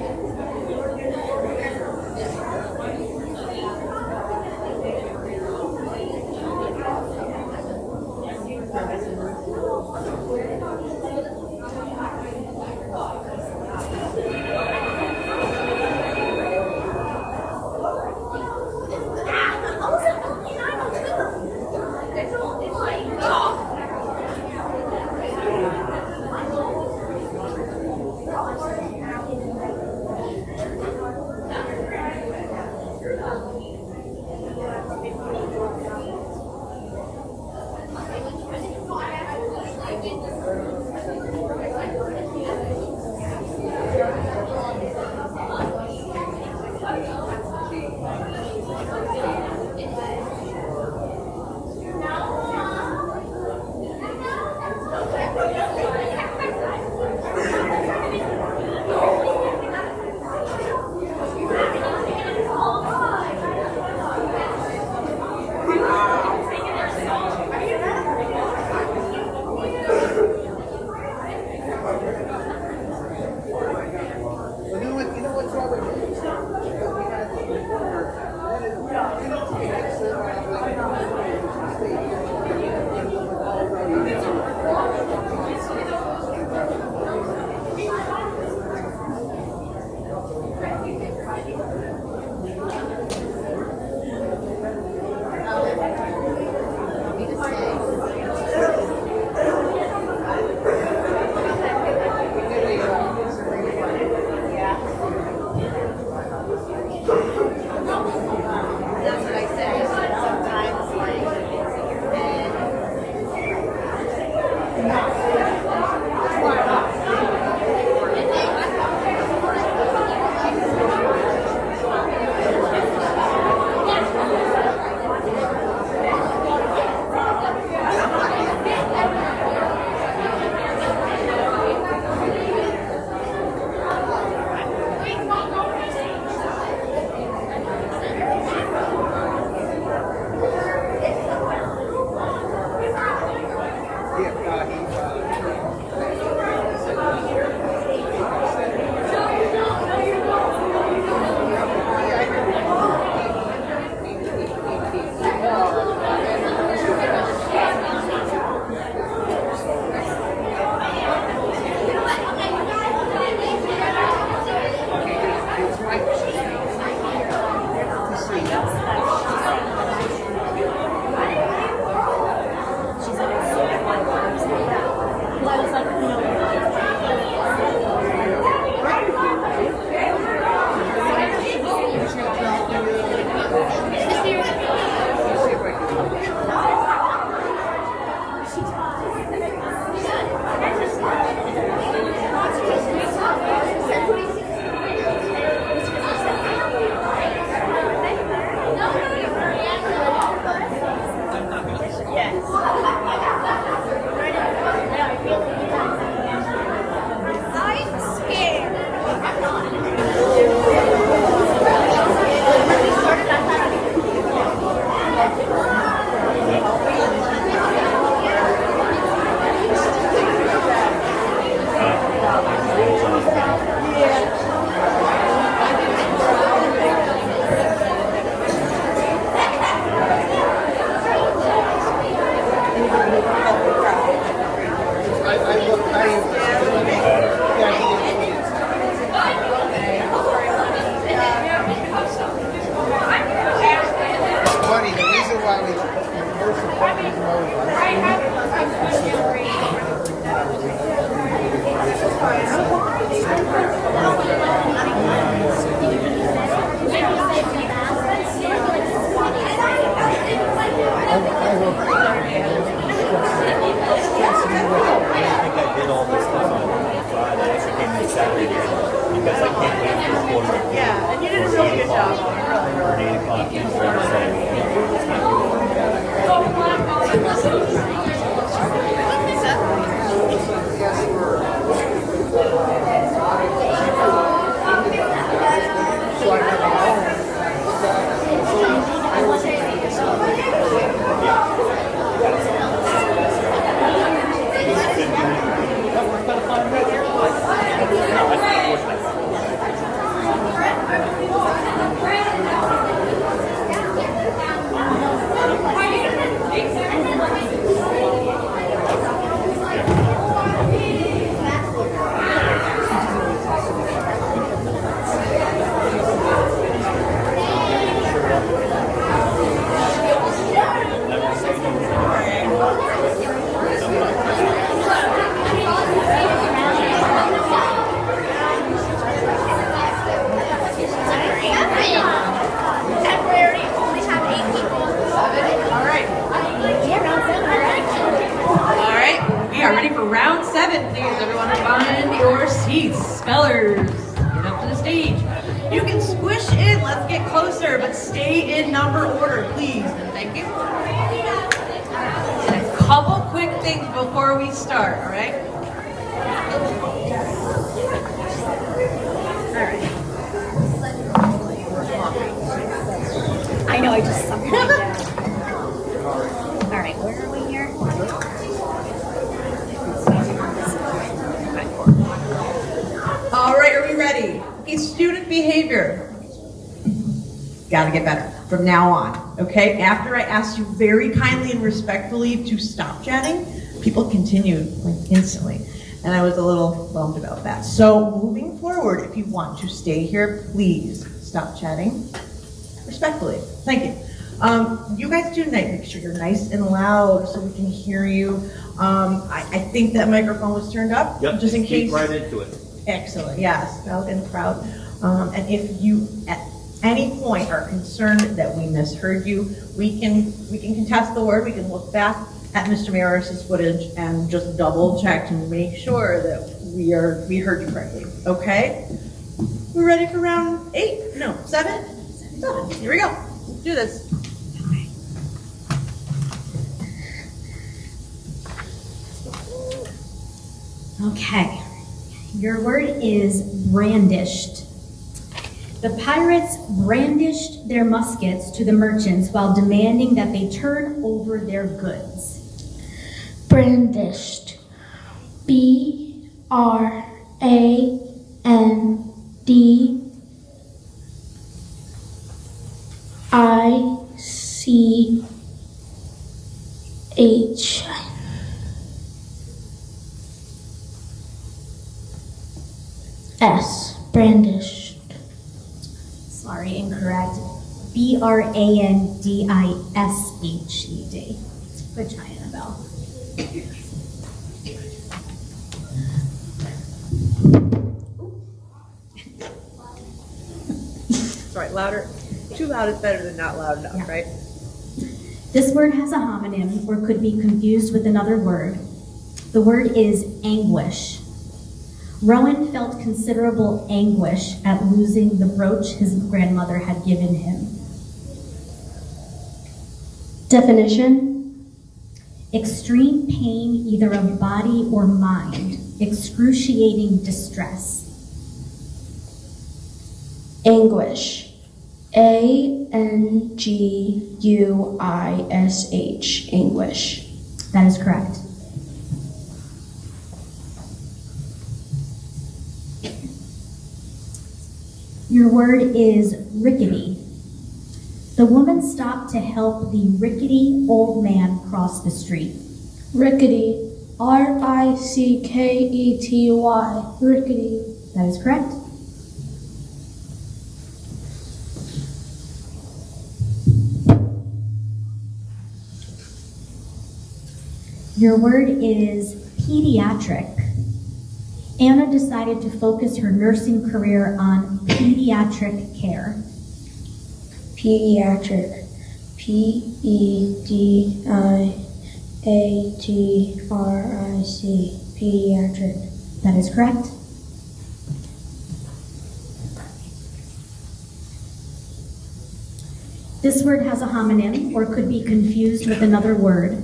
I think I did all this stuff on Friday. I actually came in Saturday because I can't wait for a quarter. Yeah, and you did a really good job. Or an 8 o'clock in Round 7, please. Everyone find your seats. Spellers, get up to the stage. You can squish in. Let's get closer, but stay in number order, please. And thank you. And a couple quick things before we start, all right? I know, I just sucked mine down. All right, where are we here? All right, are we ready? Okay, student behavior. Gotta get better from now on, okay? After I asked you very kindly and respectfully to stop chatting, people continued like instantly. And I was a little bummed about that. So moving forward, if you want to stay here, please stop chatting respectfully. Thank you. You guys do tonight, make sure you're nice and loud so we can hear you. I think that microphone was turned up, Yep, just in keep case. right into it. Excellent, yes, loud and proud. And if you at any point are concerned that we misheard you, we can contest the word. We can look back at Mr. Maris's footage and just double check to make sure that we heard you correctly. Okay? We're ready for round 8? No, 7? 7. Here we go. Let's do this. Okay, your word is brandished. The pirates brandished their muskets to the merchants while demanding that they turn over their goods. Brandished. BRANDISH. Brandished. Sorry, incorrect. BRANDISHED. Good try, Annabelle. Sorry, louder. Too loud is better than not loud enough, Yeah. right? This word has a homonym or could be confused with another word. The word is anguish. Rowan felt considerable anguish at losing the brooch his grandmother had given him. Definition. Extreme pain, either of body or mind. Excruciating distress. Anguish. ANGUISH. Anguish. That is correct. Your word is rickety. The woman stopped to help the rickety old man cross the street. Rickety. RICKETY. Rickety. That is correct. Your word is pediatric. Anna decided to focus her nursing career on pediatric care. Pediatric. P-E-D-I-A-T-R-I-C. Pediatric. That is correct. This word has a homonym or could be confused with another word.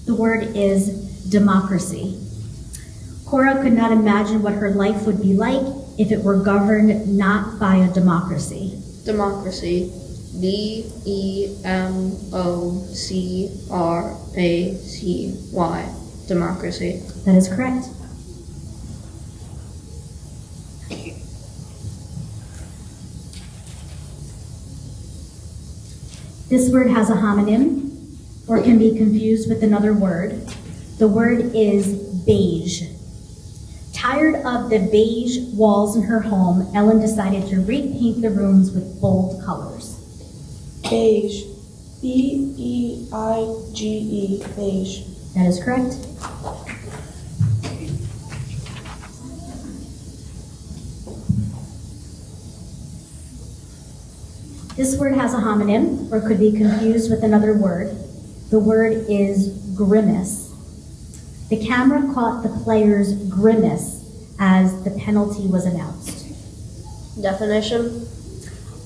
The word is democracy. Cora could not imagine what her life would be like if it were governed not by a democracy. Democracy. D-E-M-O-C-R-A-C-Y. Democracy. That is correct. This word has a homonym or can be confused with another word. The word is beige. Tired of the beige walls in her home, Ellen decided to repaint the rooms with bold colors. Beige. B-E-I-G-E. Beige. That is correct. This word has a homonym or could be confused with another word. The word is grimace. The camera caught the player's grimace as the penalty was announced. Definition.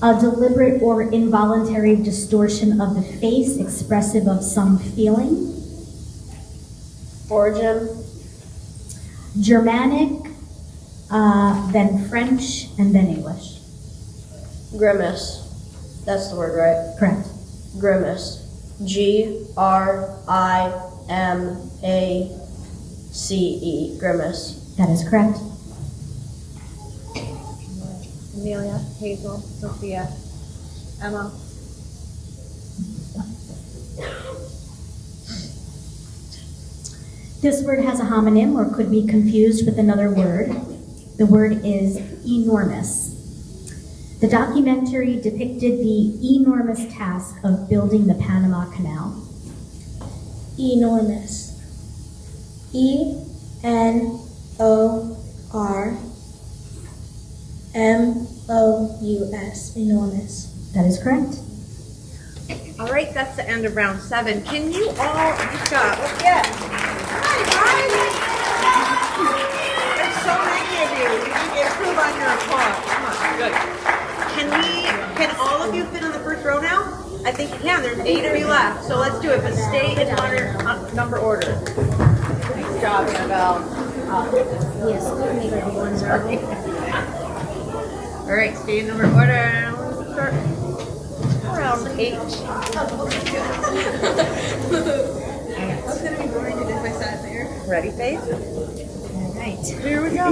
A deliberate or involuntary distortion of the face expressive of some feeling. Origin. Germanic, then French, and then English. Grimace. That's the word, right? Correct. Grimace. G-R-I-M-A-C-E. Grimace. That is correct. Amelia, Hazel, Sophia, Emma. This word has a homonym or could be confused with another word. The word is enormous. The documentary depicted the enormous task of building the Panama Canal. Enormous. E-N-O-R-M-O-U-S. Enormous. That is correct. All right, that's the end of round 7. Can you all, good job. Yeah. Hi, guys. There's so many of you. You need to improve on your applause. Come on, good. Can all of you fit on the first row now? I think you can. There's 8 of you left. So let's do it, but stay in number order. Nice job, Annabelle. Yes, Sorry. All right, stay in number order. Start around 8. I was going to be boring if I sat there. Ready, Faith? All right. Here we go.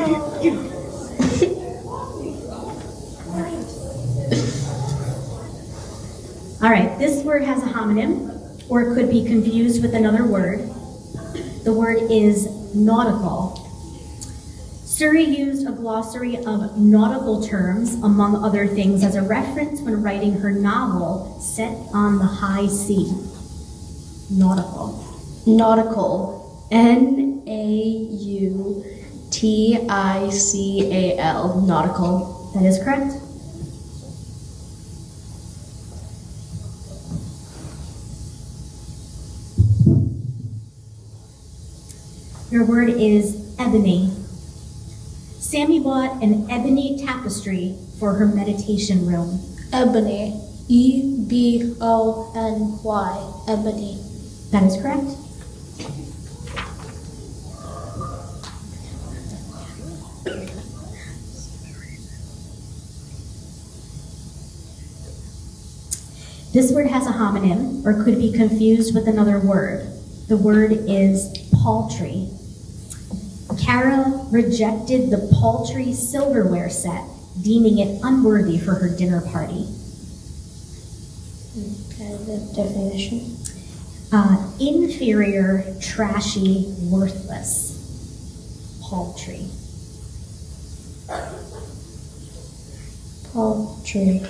All right, this word has a homonym or it could be confused with another word. The word is nautical. Surrey used a glossary of nautical terms, among other things, as a reference when writing her novel set on the high sea. Nautical. Nautical. N-A-U-T-I-C-A-L. Nautical. That is correct. Your word is ebony. Sammy bought an ebony tapestry for her meditation room. Ebony. E-B-O-N-Y. Ebony. That is correct. This word has a homonym or could be confused with another word. The word is paltry. Kara rejected the paltry silverware set, deeming it unworthy for her dinner party. Okay, the definition. Inferior, trashy, worthless. Paltry. Paltry.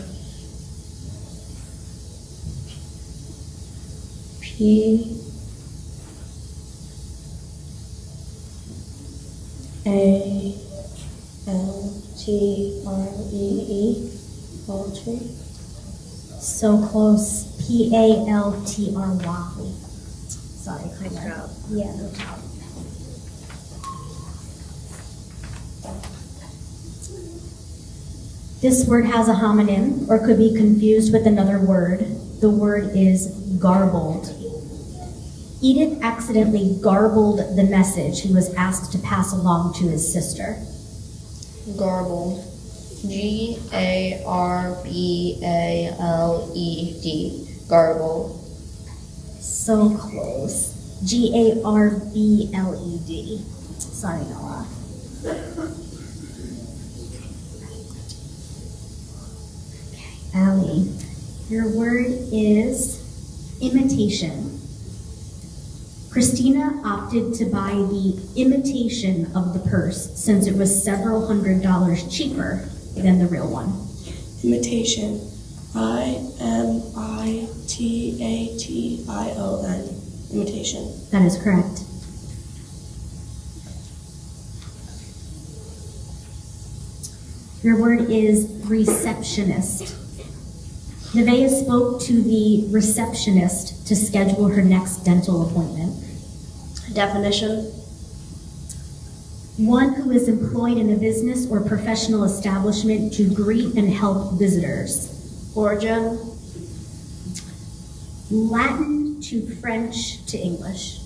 P A T-R-E-E. Poultry. So close. P-A-L-T-R-Y. Sorry, Nice Claire. job. Yeah, no job. This word has a homonym or could be confused with another word. The word is garbled. Edith accidentally garbled the message he was asked to pass along to his sister. Garbled. G-A-R-B-A-L-E-D. Garbled. So close. G-A-R-B-L-E-D. Sorry, Noah. Okay, Allie, your word is imitation. Christina opted to buy the imitation of the purse since it was several $100s cheaper than the real one. Imitation. I-M-I-T-A-T-I-O-N. Imitation. That is correct. Your word is receptionist. Nevaeh spoke to the receptionist to schedule her next dental appointment. Definition. One who is employed in a business or professional establishment to greet and help visitors. Origin. Latin to French to English.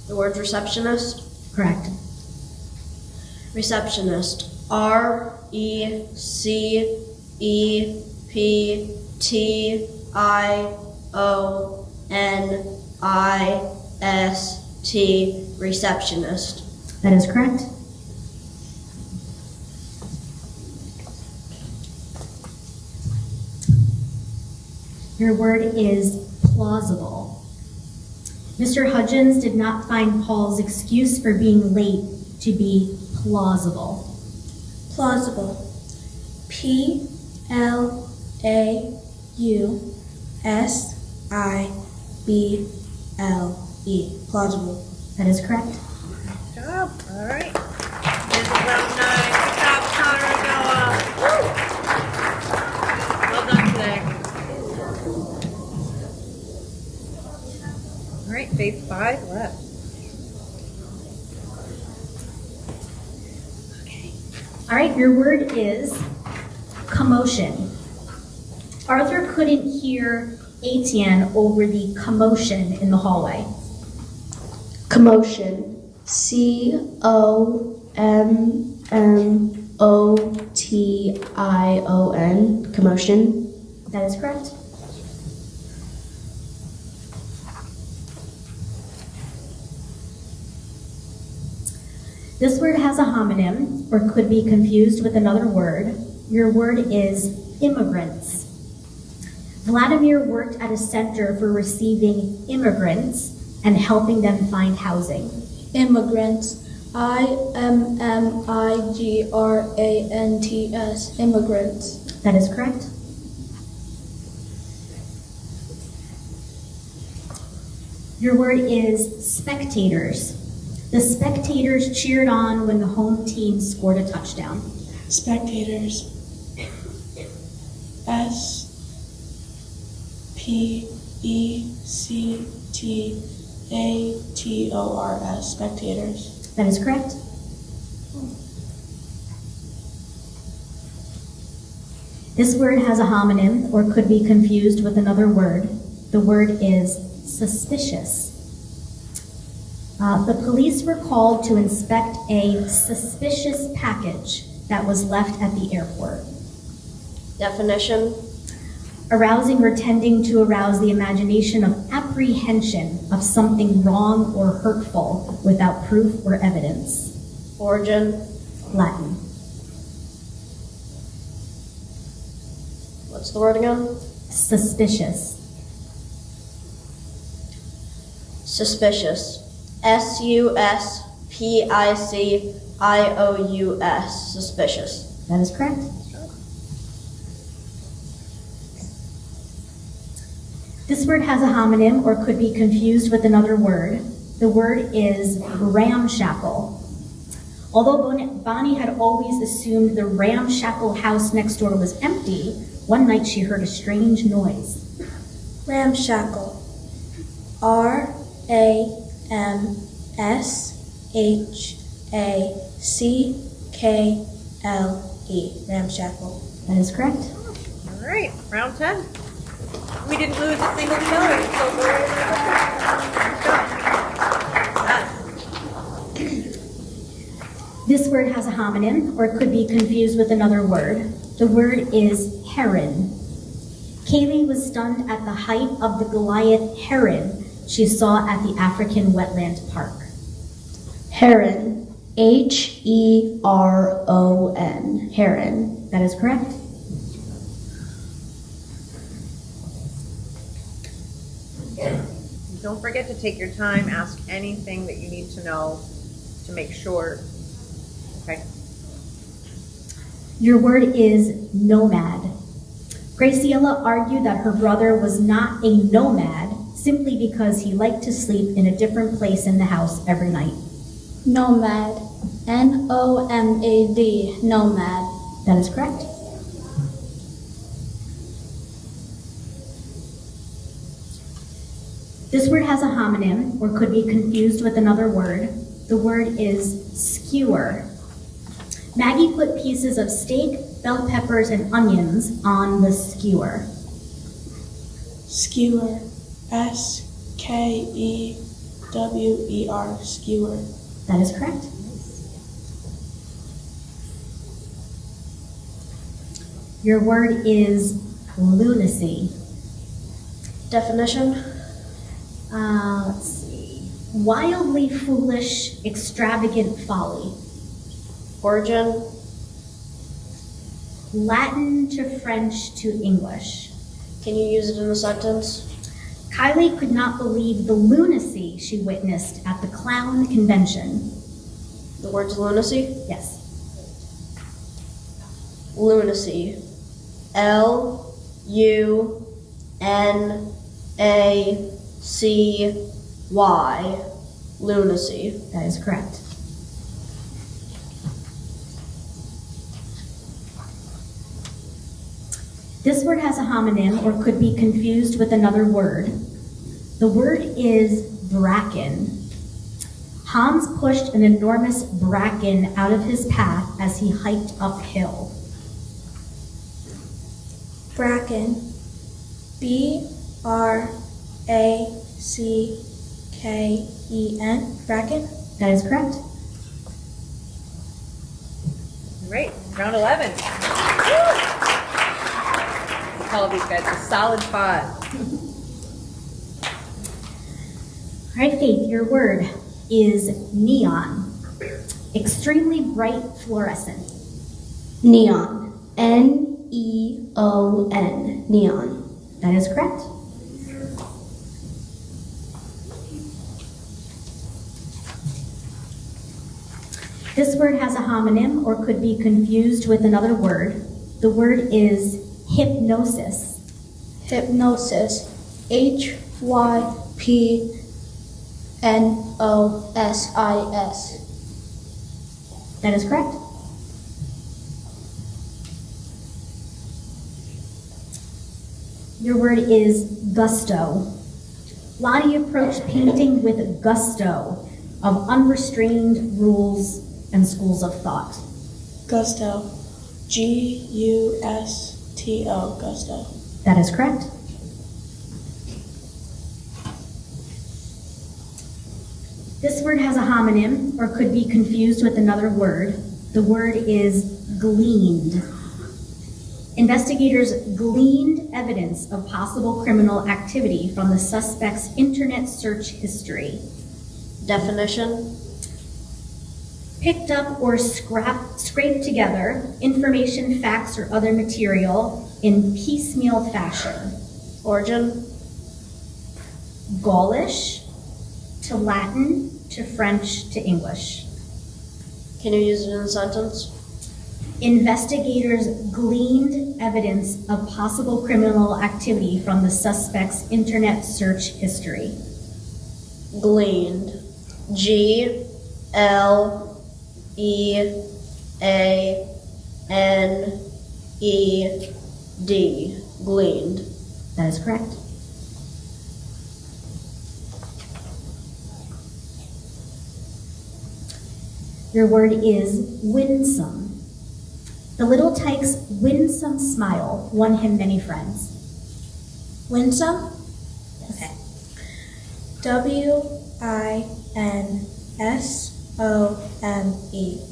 The word receptionist. Correct. Receptionist. R-E-C-E-P-T-I-O-N-I-S-T. Receptionist. That is correct. Your word is plausible. Mr. Hudgens did not find Paul's excuse for being late to be plausible. Plausible. P-L-A-U-S-I-B-L-E. Plausible. That is correct. Good job. All right. This is round 9. Good job, Connor and Noah. Woo! Well done today. All right, phase 5 left. All right, your word is commotion. Arthur couldn't hear Etienne over the commotion in the hallway. Commotion. C-O-M-M-O-T-I-O-N. Commotion. That is correct. This word has a homonym or could be confused with another word. Your word is immigrants. Vladimir worked at a center for receiving immigrants and helping them find housing. Immigrants. I-M-M-I-G-R-A-N-T-S. Immigrants. That is correct. Your word is spectators. The spectators cheered on when the home team scored a touchdown. Spectators. S-P-E-C-T-A-T-O-R-S. Spectators. That is correct. This word has a homonym or could be confused with another word. The word is suspicious. The police were called to inspect a suspicious package that was left at the airport. Definition. Arousing or tending to arouse the imagination of apprehension of something wrong or hurtful without proof or evidence. Origin. Latin. What's the word again? Suspicious. Suspicious. S-U-S-P-I-C-I-O-U-S. Suspicious. That is correct. This word has a homonym or could be confused with another word. The word is ramshackle. Although Bonnie had always assumed the ramshackle house next door was empty, one night she heard a strange noise. Ramshackle. R-A-M-S-H-A-C-K-L-E. Ramshackle. That is correct. All right, round 10. We didn't lose a single killer, so we're right on. This word has a homonym, or it could be confused with another word. The word is heron. Kaylee was stunned at the height of the Goliath heron she saw at the African Wetland Park. Heron. H-E-R-O-N. Heron. That is correct. Don't forget to take your time, ask anything that you need to know to make sure. Okay. Your word is nomad. Graciela argued that her brother was not a nomad simply because he liked to sleep in a different place in the house every night. Nomad. N-O-M-A-D. Nomad. That is correct. This word has a homonym, or could be confused with another word. The word is skewer. Maggie put pieces of steak, bell peppers, and onions on the skewer. Skewer. S-K-E-W-E-R. Skewer. That is correct. Your word is lunacy. Definition. Let's see. Wildly foolish, extravagant folly. Origin. Latin to French to English. Can you use it in a sentence? Kylie could not believe the lunacy she witnessed at the clown convention. The word's lunacy. Yes. Lunacy. L-U-N-A-C-Y. Lunacy. That is correct. This word has a homonym, or could be confused with another word. The word is bracken. Hans pushed an enormous bracken out of his path as he hiked uphill. Bracken. B-R-A-C-K-E-N. Bracken. That is correct. All right, round 11. Call these guys a solid 5. All right, Faith, your word is neon. Extremely bright fluorescent. Neon. N-E-O-N. Neon. That is correct. This word has a homonym, or could be confused with another word. The word is hypnosis. Hypnosis. H-Y-P-N-O-S-I-S. That is correct. Your word is gusto. Lottie approached painting with gusto of unrestrained rules and schools of thought. Gusto. G-U-S-T-O. Gusto. That is correct. This word has a homonym, or could be confused with another word. The word is gleaned. Investigators gleaned evidence of possible criminal activity from the suspect's internet search history. Definition. Picked up or scraped together information, facts, or other material in piecemeal fashion. Origin. Gaulish to Latin to French to English. Can you use it in a sentence? Investigators gleaned evidence of possible criminal activity from the suspect's internet search history. Gleaned. G-L-E-A-N-E-D. Gleaned. That is correct. Your word is winsome. The little tyke's winsome smile won him many friends. Winsome? Okay. Winsome.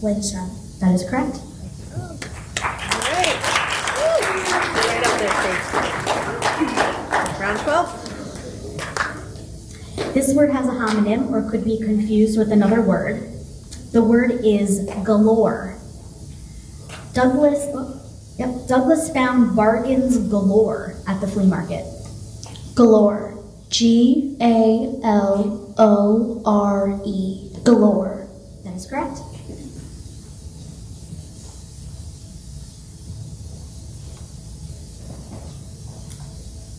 Winsome. That is correct. Right. Right up there, Faith. Round 12. This word has a homonym or could be confused with another word. The word is galore. Douglas found bargains galore at the flea market. Galore. Galore. Galore. That is correct.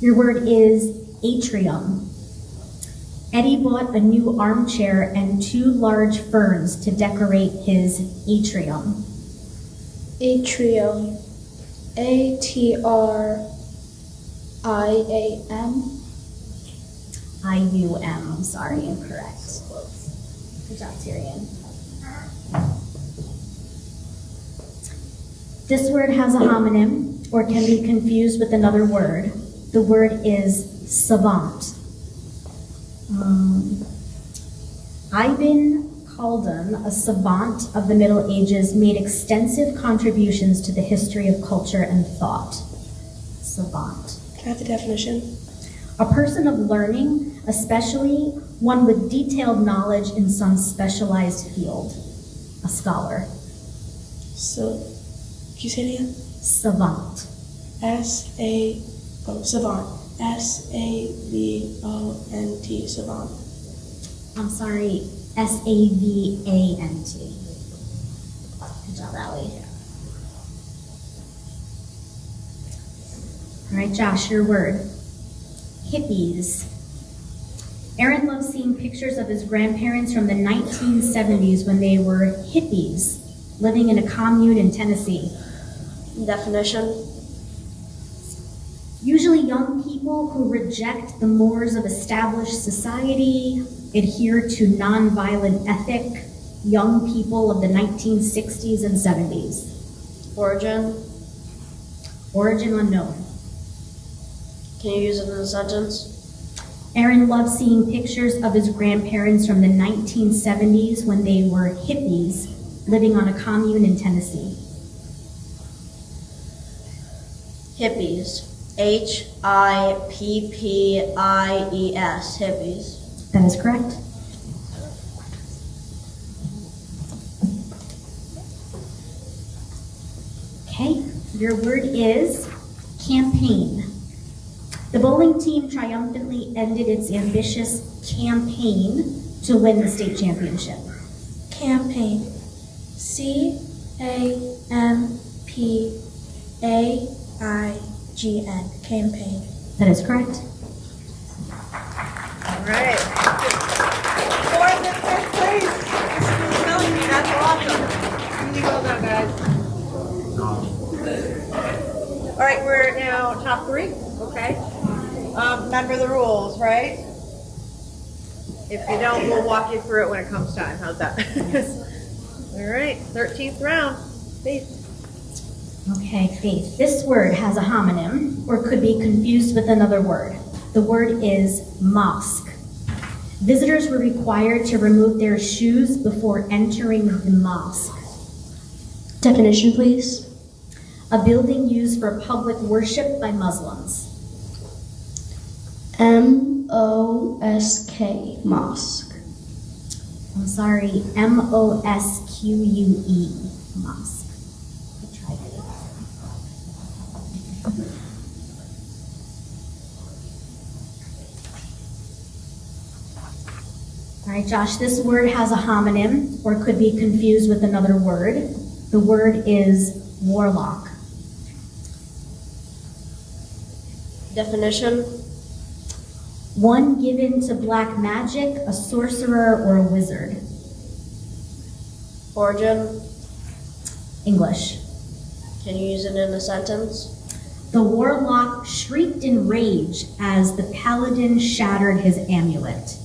Your word is atrium. Eddie bought a new armchair and 2 large ferns to decorate his atrium. Atrium. ATRIAM. IUM, I'm sorry, incorrect. Good job, Tyrion. This word has a homonym or can be confused with another word. The word is savant. Ibn Khaldun, a savant of the Middle Ages, made extensive contributions to the history of culture and thought. Savant. Can I have the definition? A person of learning, especially one with detailed knowledge in some specialized field. A scholar. So, can you say it again? Savant. Savant. SAVONT. Savant. I'm sorry, SAVANT. Good job, Allie. All right, Josh, your word. Hippies. Aaron loves seeing pictures of his grandparents from the 1970s when they were hippies, living in a commune in Tennessee. Definition. Usually young people who reject the mores of established society, adhere to nonviolent ethic, young people of the 1960s and 70s. Origin. Origin unknown. Can you use it in a sentence? Aaron loved seeing pictures of his grandparents from the 1970s when they were hippies living on a commune in Tennessee. Hippies. HIPPIES. Hippies. That is correct. Okay, your word is campaign. The bowling team triumphantly ended its ambitious campaign to win the state championship. Campaign. CAMPAIGN. Campaign. That is correct. All right. Fourth and fifth place. Spelling bee, that's awesome. Really well done, guys. All right, we're now top 3. Okay. Remember the rules, right? If you don't, we'll walk you through it when it comes time. How's that? All right, 13th round. Faith. Okay, Faith. This word has a homonym or could be confused with another word. The word is mosque. Visitors were required to remove their shoes before entering the mosque. Definition, please. A building used for public worship by Muslims. MOSK. Mosque. I'm sorry, MOSQUE. Mosque. I tried it. All right, Josh, this word has a homonym or could be confused with another word. The word is warlock. Definition. One given to black magic, a sorcerer, or a wizard. Origin. English. Can you use it in a sentence? The warlock shrieked in rage as the paladin shattered his amulet.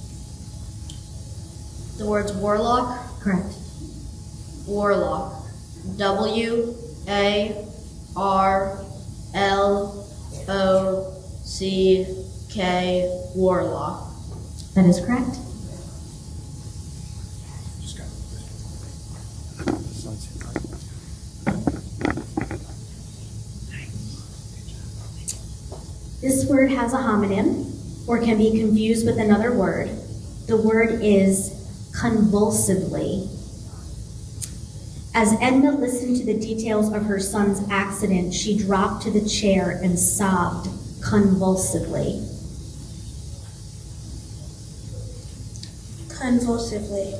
The words warlock. Correct. Warlock. WARLOCK. Warlock. That is correct. This word has a homonym or can be confused with another word. The word is convulsively. As Edna listened to the details of her son's accident, she dropped to the chair and sobbed convulsively. Convulsively.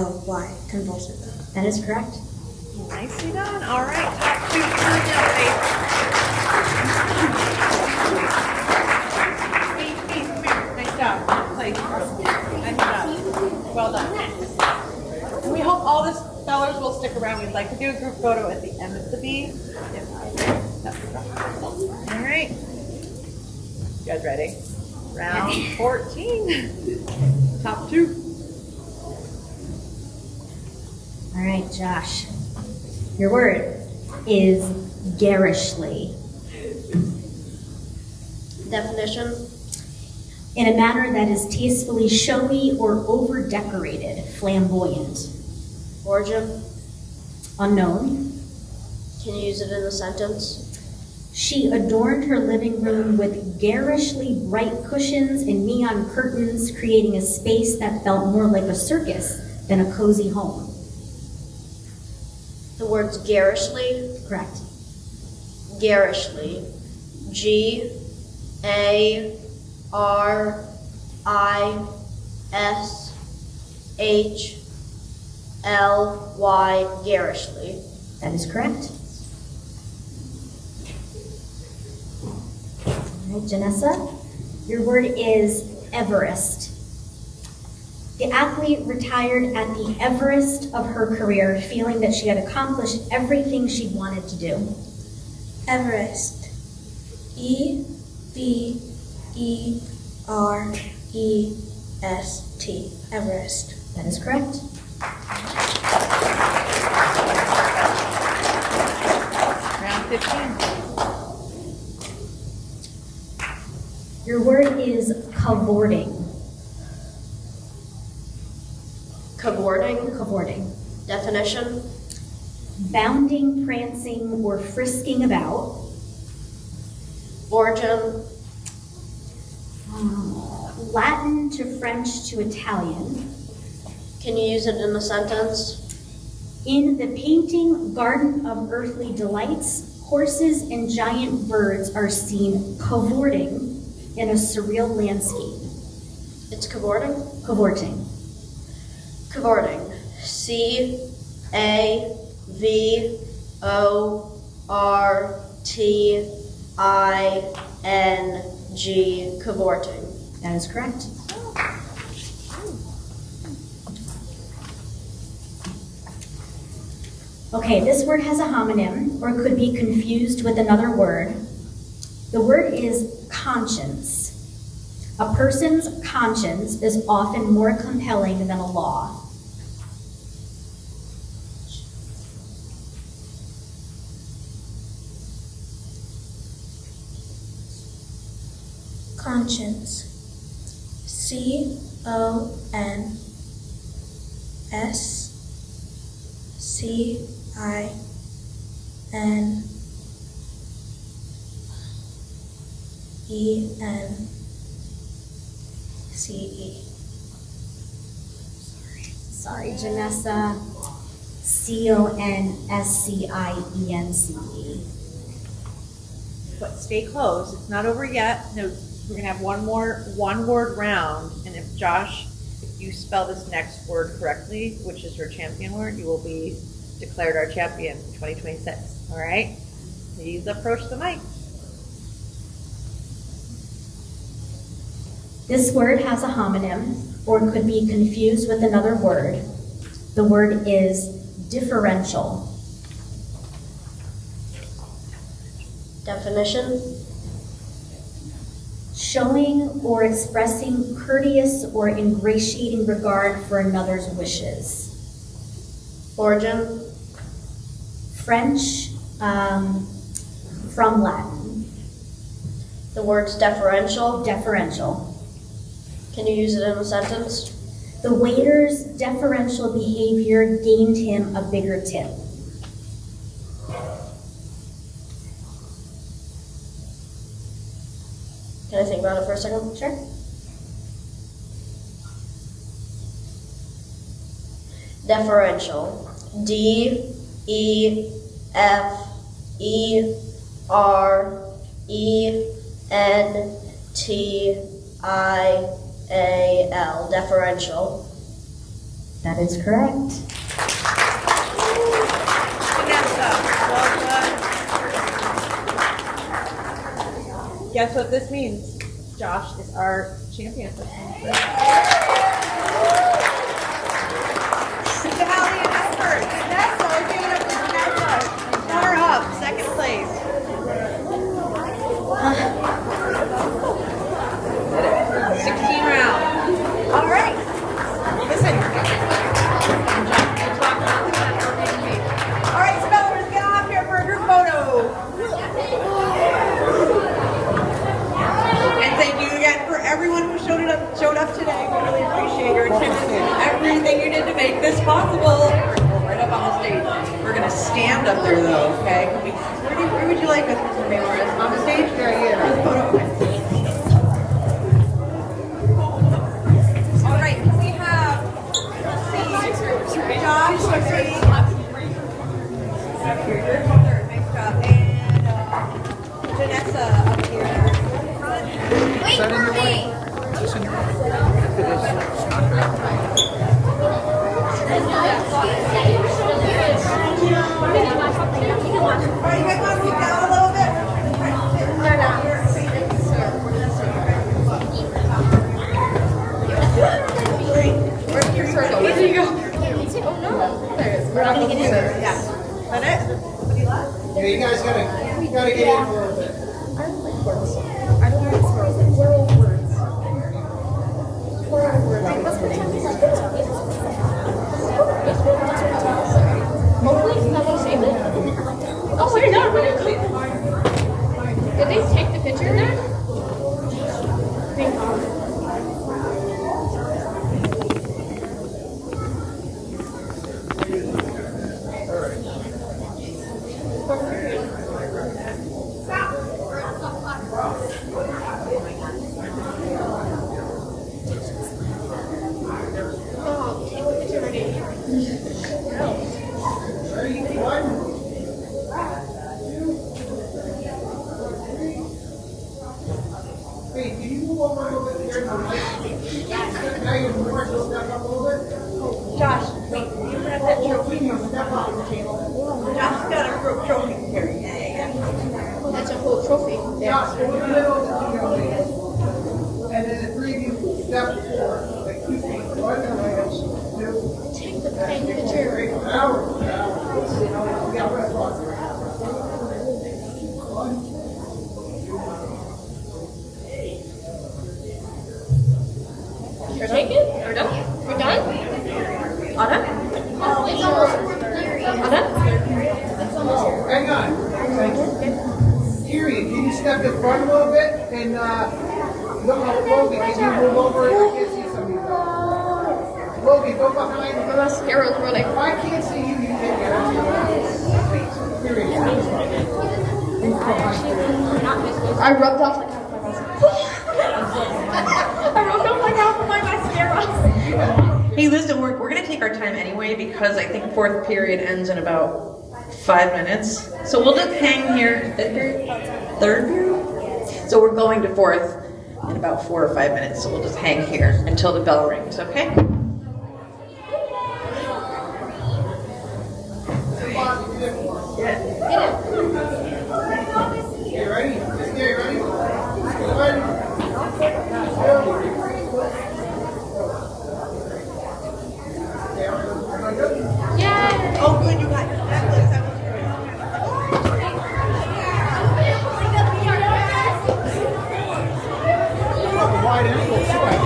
CONVULSively. Convulsively. That is correct. Nicely done. All right, top two for the day. Come here. Nice job. Nice job. Well done. And we hope all the spellers will stick around. We'd like to do a group photo at the end of the B. All right. You guys ready? Round 14. Top two. All right, Josh. Your word is garishly. Definition. In a manner that is tastefully showy or over-decorated, flamboyant. Origin. Unknown. Can you use it in a sentence? She adorned her living room with garishly bright cushions and neon curtains, creating a space that felt more like a circus than a cozy home. The words garishly. Correct. Garishly. GARISHLY. Garishly. That is correct. All right, Janessa, your word is Everest. The athlete retired at the Everest of her career, feeling that she had accomplished everything she wanted to do. Everest. EVEREST. Everest. That is correct. Round 15. Your word is cavorting. Cavorting. Cavorting. Definition. Bounding, prancing, or frisking about. Origin. Latin to French to Italian. Can you use it in a sentence? In the painting Garden of Earthly Delights, horses and giant birds are seen cavorting in a surreal landscape. It's cavorting. Cavorting. Cavorting. CAVORTING. Cavorting. That is correct. Okay, this word has a homonym or could be confused with another word. The word is conscience. A person's conscience is often more compelling than a law. Conscience. CONSCIENCE. Sorry, Janessa. CONSCIENCE. But stay close. It's not over yet. No, we're gonna have one more one-word round, and if Josh you spell this next word correctly, which is your champion word, you will be declared our champion in 2026. All right? Please approach the mic. This word has a homonym or could be confused with another word. The word is differential. Definition. Showing or expressing courteous or ingratiating regard for another's wishes. Origin. French, from Latin. The word's deferential. Deferential. Can you use it in a sentence? The waiter's deferential behavior gained him a bigger tip. Can I think about it for a second? Sure. Deferential. D-E-F-E-R-E-N-T-I-A-L. Deferential. That is correct. Vanessa, well done. Guess what this means? Josh is our champion. Valiant effort. Vanessa, we're giving up to Vanessa. Runner up, second place. 16 rounds. All right. Listen. All right, spellers, get off here for a group photo. And thank you again for everyone who showed up today. We really appreciate your attendance and everything you did to make this possible. Right up on the stage. We're gonna stand up there though, okay? Where would you like us, Mr. Mayoris? On the stage? Right here. All right, we have, let's see, Josh, let's see. Up here, you're third, nice job. And Vanessa up here. Is that in your way? Is this in your way? It is. All right, you guys want to move down a little bit? Where's your circle? Where do you go? We're not going to get in there. Yeah. Is that it? Somebody left? Yeah, you guys gotta get in a little bit. Oh, we're done. Did they take the picture there? Oh, take the picture already. Ready? One. Hey, can you move over a little bit here? Now you're more, so step up a little bit. Josh, wait, you have that trophy. Step off the table. Josh's got a trophy to carry. Yeah. Oh, that's a whole trophy. Josh, go in the middle, and then the three of you step forward. Like 2 feet. 1, 2, Take the picture. 3, hours. Yeah, we're gonna You're taken? We're done? We're done? Anna? It's almost Anna? Hang on. Period. Can you step in front a little bit? And, Logan, can you move over? I can't see some of you guys. Logan, go behind. My mascara's running. If I can't see you, you can't get out. Period. I rubbed off like half my mascara. I rubbed off like half of my mascara. Hey, listen, we're going to take our time anyway because I think fourth period ends in about 5 minutes. So we'll just hang here. Fifth period? Third period? So we're going to fourth. in about 4 or 5 minutes, so we'll just hang here until the bell rings, okay? You ready? You ready? Oh, good, you got it. That was great. Wide angle.